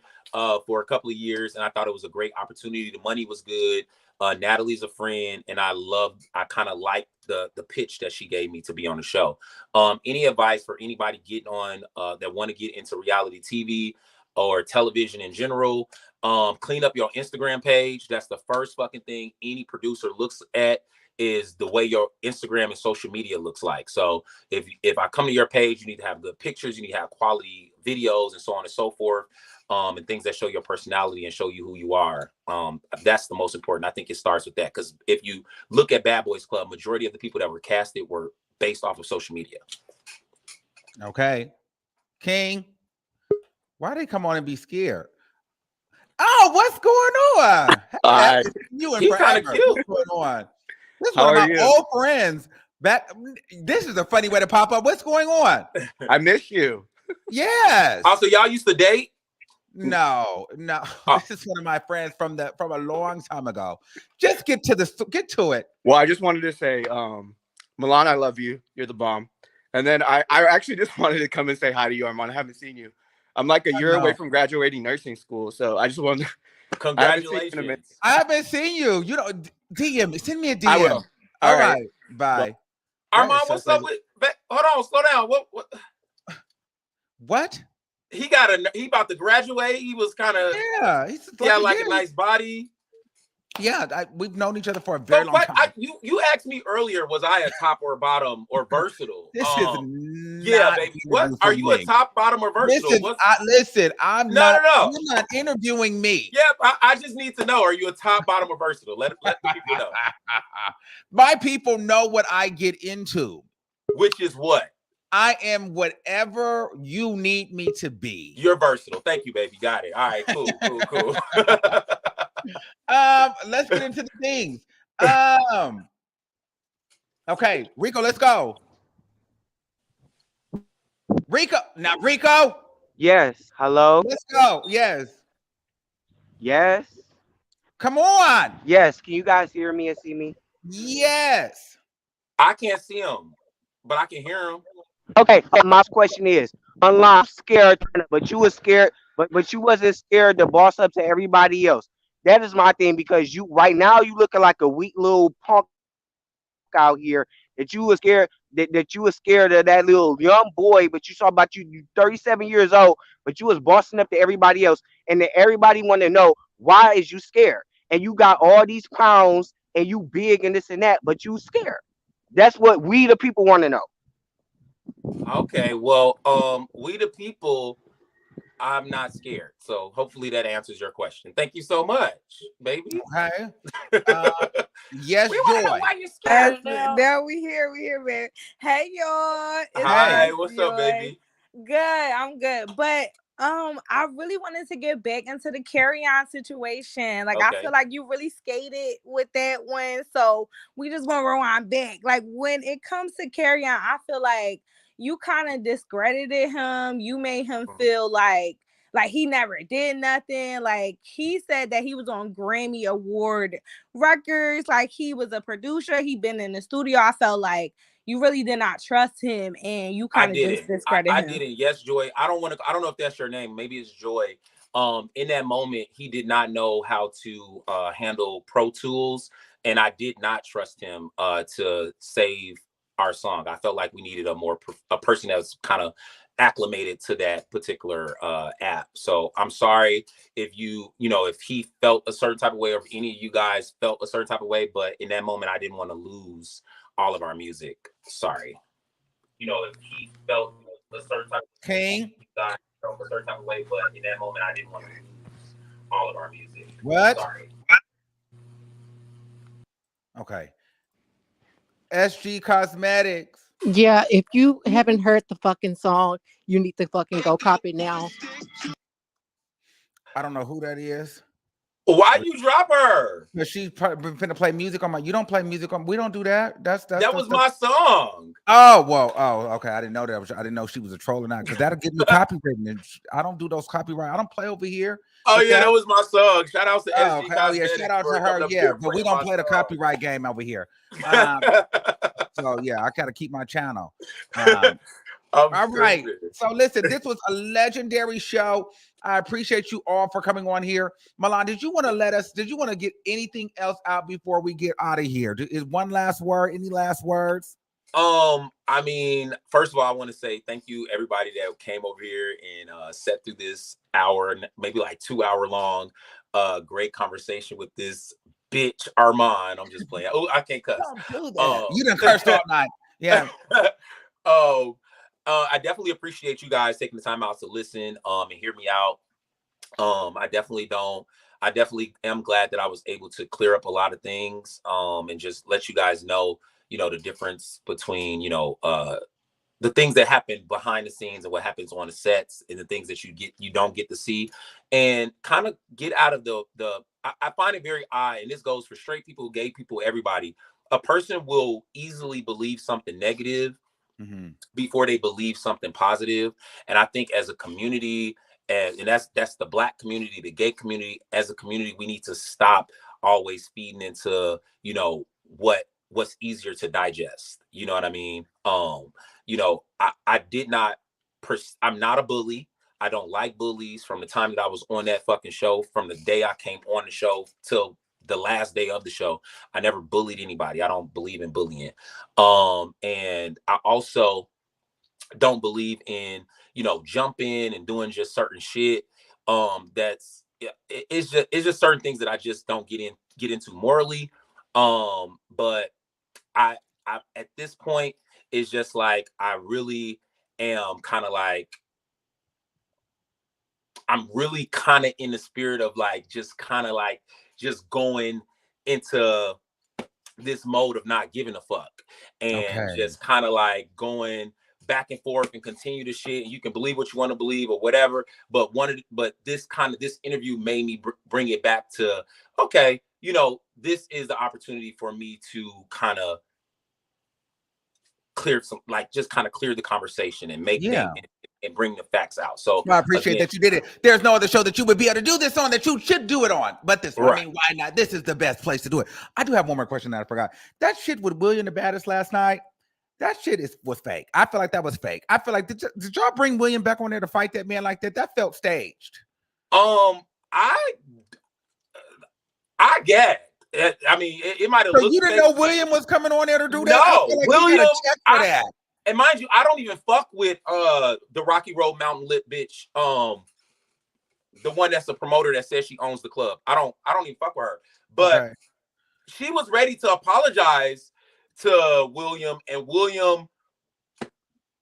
for a couple of years, and I thought it was a great opportunity. The money was good. Natalie's a friend, and I kind of liked the pitch that she gave me to be on the show. Any advice for anybody getting on that want to get into reality TV or television in general? Clean up your Instagram page. That's the first fucking thing any producer looks at, is the way your Instagram and social media looks like. So if I come to your page, you need to have good pictures, you need to have quality videos, and so on and so forth, and things that show your personality and show you who you are. That's the most important. I think it starts with that, because if you look at Bad Boys Club, majority of the people that were casted were based off of social media. Okay. King, why they come on and be scared? Oh, what's going on? Hi. You and kind of cute. What's going on? This is one of my old friends. This is a funny way to pop up. What's going on? I miss you. Yes. Also, y'all used to date? No. Oh. This is one of my friends from a long time ago. Just get to it. Well, I just wanted to say, Milan, I love you. You're the bomb. And then I actually just wanted to come and say hi to you, Armon. I haven't seen you. I'm like a year away from graduating nursing school, so I just wanted to. Congratulations. I haven't seen you. You know, DM me. Send me a DM. I will. All right. Bye. Armon, what's up with? Hold on, slow down. What? He about to graduate. He was kind of he had like a nice body. Yeah, we've known each other for a very long time. You asked me earlier, was I a top or bottom or versatile? This is baby. What are you, a top, bottom, or versatile? Listen, I'm no. You're not interviewing me. Yeah, I just need to know: are you a top, bottom, or versatile? Let the people know. My people know what I get into. Which is what? I am whatever you need me to be. You're versatile. Thank you, baby. Got it. All right, cool. Let's get into the things. Okay, Rico, let's go. Rico, not Rico. Yes. Hello. Let's go. Yes. Yes. Come on. Yes. Can you guys hear me and see me? Yes. I can't see him, but I can hear him. Okay. My question is, online scared, but you was scared, but you wasn't scared to boss up to everybody else. That is my thing because you right now you looking like a weak little punk out here that you was scared that you was scared of that little young boy, but you saw about you 37 years old, but you was bossing up to everybody else, and then everybody want to know why is you scared, and you got all these pounds and you big and this and that, but you scared. That's what we the people want to know. Okay, well, we the people, I'm not scared. So hopefully that answers your question. Thank you so much, baby. Okay. Yes, We want to know Joy. why you're scared now. Now we here, man. Hey y'all. It's Hi, Hey. what's up, baby? Good. I'm good. But I really wanted to get back into the carry-on situation. Like I Okay. feel like you really skated with that one. So we just gonna rewind back. Like when it comes to carry-on, I feel like you kind of discredited him. You made him feel like he never did nothing. Like he said that he was on Grammy Award records, like he was a producer, he been in the studio. I felt like you really did not trust him and you I kind of just didn't. discredited I him. didn't. Yes, Joy. I don't know if that's your name. Maybe it's Joy. In that moment, he did not know how to handle Pro Tools, and I did not trust him to save our song. I felt like we needed a person that's kind of acclimated to that particular app. So I'm sorry if if he felt a certain type of way, or if any of you guys felt a certain type of way, but in that moment I didn't want to lose all of our music. Sorry. If he felt a certain type of King. guy felt a certain type of way, but in that moment I didn't want to lose all of our music. What? Sorry. Okay. SG Cosmetics. Yeah, if you haven't heard the fucking song, you need to fucking go copy it now. I don't know who that is. Why you drop her? But she's finna play music on my. You don't play music on. We don't do that. That was my song. Oh well. Oh okay. I didn't know that. I didn't know she was a troll or not, because that'll give me copyright. And I don't do those copyright. I don't play over here. Oh Okay. yeah, that was my song. Shout out to SG Okay. Oh yeah. Shout out to her. Yeah, but we don't play the copyright game over here. So yeah, I gotta keep my channel. All right. So listen, this was a legendary show. I appreciate you all for coming on here. Milan, did you want to get anything else out before we get out of here? Is one last word? Any last words? I mean, first of all, I want to say thank you everybody that came over here and sat through this hour, maybe like 2 hour long, great conversation with this bitch Armon. I'm just playing. Oh, I can't cuss. Don't do that. You done cursed all night. Yeah. I definitely appreciate you guys taking the time out to listen and hear me out. I definitely am glad that I was able to clear up a lot of things and just let you guys know, the difference between, the things that happen behind the scenes and what happens on the sets and the things that you don't get to see, and kind of get out of I find it very odd, and this goes for straight people, gay people, everybody. A person will easily believe something negative before they believe something positive. And I think as a community, and that's the Black community, the gay community, as a community, we need to stop always feeding into, what's easier to digest. You know what I mean? I'm not a bully. I don't like bullies. From the time that I was on that fucking show, from the day I came on the show till the last day of the show, I never bullied anybody. I don't believe in bullying. And I also don't believe in, jumping and doing just certain shit. It's just certain things that I just don't get into morally. But I at this point, it's just like, I really am kind of like, I'm really kind of in the spirit of like, just kind of like, just going into this mode of not giving a fuck, and just kind of like going back and forth and continue the shit. And you can believe what you want to believe or whatever. But this interview made me bring it back to, okay, this is the opportunity for me to kind of clear the conversation and make things, and bring the facts out. So I appreciate that you did it. There's no other show that you would be able to do this on that you should do it on. But this one, I mean, why not? This is the best place to do it. I do have one more question that I forgot. That shit with William the Baddest last night, that shit was fake. I feel like that was fake. I feel like, did y'all bring William back on there to fight that man like that? That felt staged. I get it. I mean, it might have. So you didn't know William was coming on there to do that? No, like William. Check for that. And mind you, I don't even fuck with the Rocky Road Mountain Lip bitch. The one that's the promoter that says she owns the club. I don't even fuck with her. But she was ready to apologize to William, and William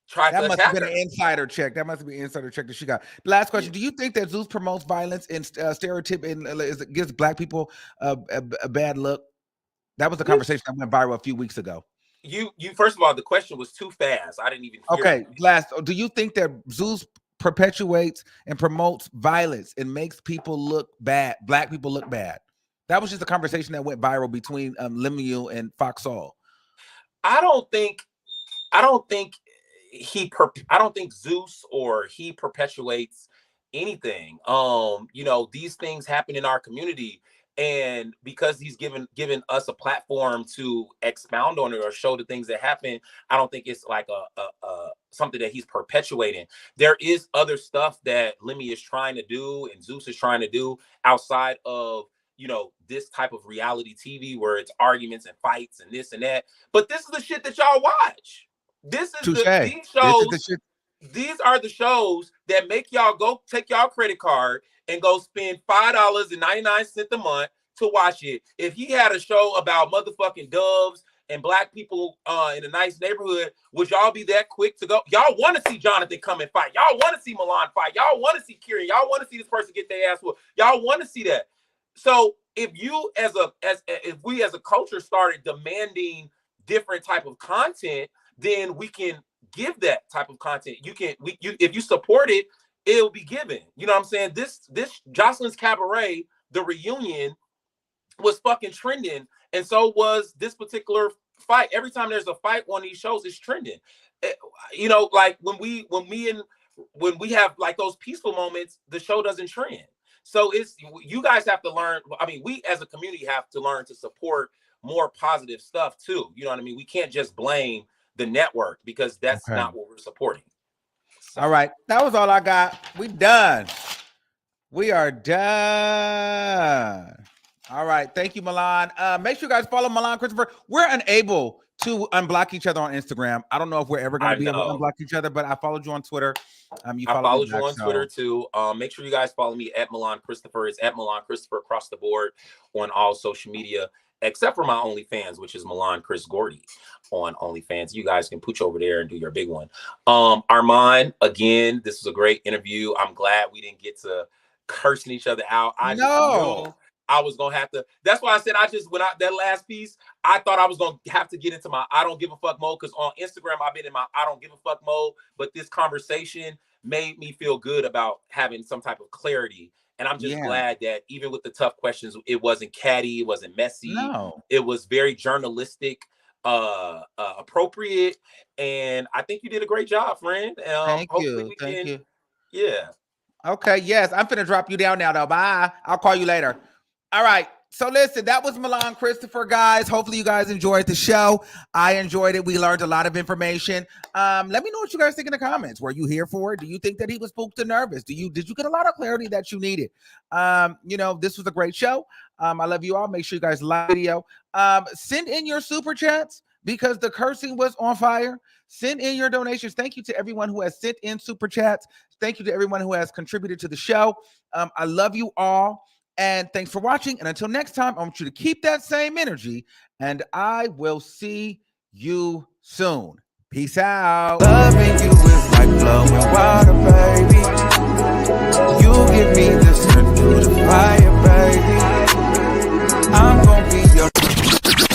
tried that to must attack have been her. an insider check. That must be an insider check that she got. Last question: do you think that Zeus promotes violence and stereotype and gives black people a bad look? That was the conversation that went viral a few weeks ago. You first of all, the question was too fast. I didn't even hear okay. Do you think that Zeus perpetuates and promotes violence and makes people look bad, black people look bad? That was just a conversation that went viral between Lemuel and Fox Soul. I don't think Zeus or he perpetuates anything. These things happen in our community, and because he's given us a platform to expound on it or show the things that happen, I don't think it's like a something that he's perpetuating. There is other stuff that Lemmy is trying to do and Zeus is trying to do outside of this type of reality TV where it's arguments and fights and this and that. But this is the shit that y'all watch. These shows. These are the shows that make y'all go take y'all credit card and go spend $5.99 a month to watch it. If he had a show about motherfucking doves and black people in a nice neighborhood, would y'all be that quick to go? Y'all want to see Jonathan come and fight. Y'all want to see Milan fight. Y'all want to see Kieran. Y'all want to see this person get their ass whooped. Y'all want to see that. So if you if we as a culture started demanding different type of content, then we can give that type of content. If you support it, it'll be given. You know what I'm saying? This Jocelyn's Cabaret, the reunion, was fucking trending, and so was this particular fight. Every time there's a fight on these shows, it's trending. Like when we have like those peaceful moments, the show doesn't trend. So you guys have to learn. I mean, we as a community have to learn to support more positive stuff too. You know what I mean? We can't just blame the network because that's not what we're supporting. So. All right. That was all I got. We done. We are done. All right. Thank you, Milan. Make sure you guys follow Milan Christopher. We're unable to unblock each other on Instagram. I don't know if we're ever going to be able to unblock each other, but I followed you on Twitter. I followed you on Twitter too. Make sure you guys follow me at Milan Christopher. It's at Milan Christopher across the board on all social media, except for my OnlyFans, which is Milan Chris Gordy on OnlyFans. You guys can pooch over there and do your big one. Armon, again, this was a great interview. I'm glad we didn't get to cursing each other out. I knew I was gonna have to. That's why I said when that last piece, I thought I was gonna have to get into my I don't give a fuck mode, because on Instagram I've been in my I don't give a fuck mode. But this conversation made me feel good about having some type of clarity. And I'm just glad that even with the tough questions, it wasn't catty, it wasn't messy. No. It was very journalistic, appropriate. And I think you did a great job, friend. Thank you. Yeah. Okay, yes. I'm finna drop you down now, though. Bye. I'll call you later. All right. So listen, that was Milan Christopher, guys. Hopefully you guys enjoyed the show. I enjoyed it. We learned a lot of information. Let me know what you guys think in the comments. Were you here for it? Do you think that he was spooked and nervous? Did you get a lot of clarity that you needed? This was a great show. I love you all. Make sure you guys like the video. Send in your super chats because the cursing was on fire. Send in your donations. Thank you to everyone who has sent in super chats. Thank you to everyone who has contributed to the show. I love you all. And thanks for watching. And until next time, I want you to keep that same energy. And I will see you soon. Peace out. Loving you is like blowing water, baby. You give me the strength through the fire.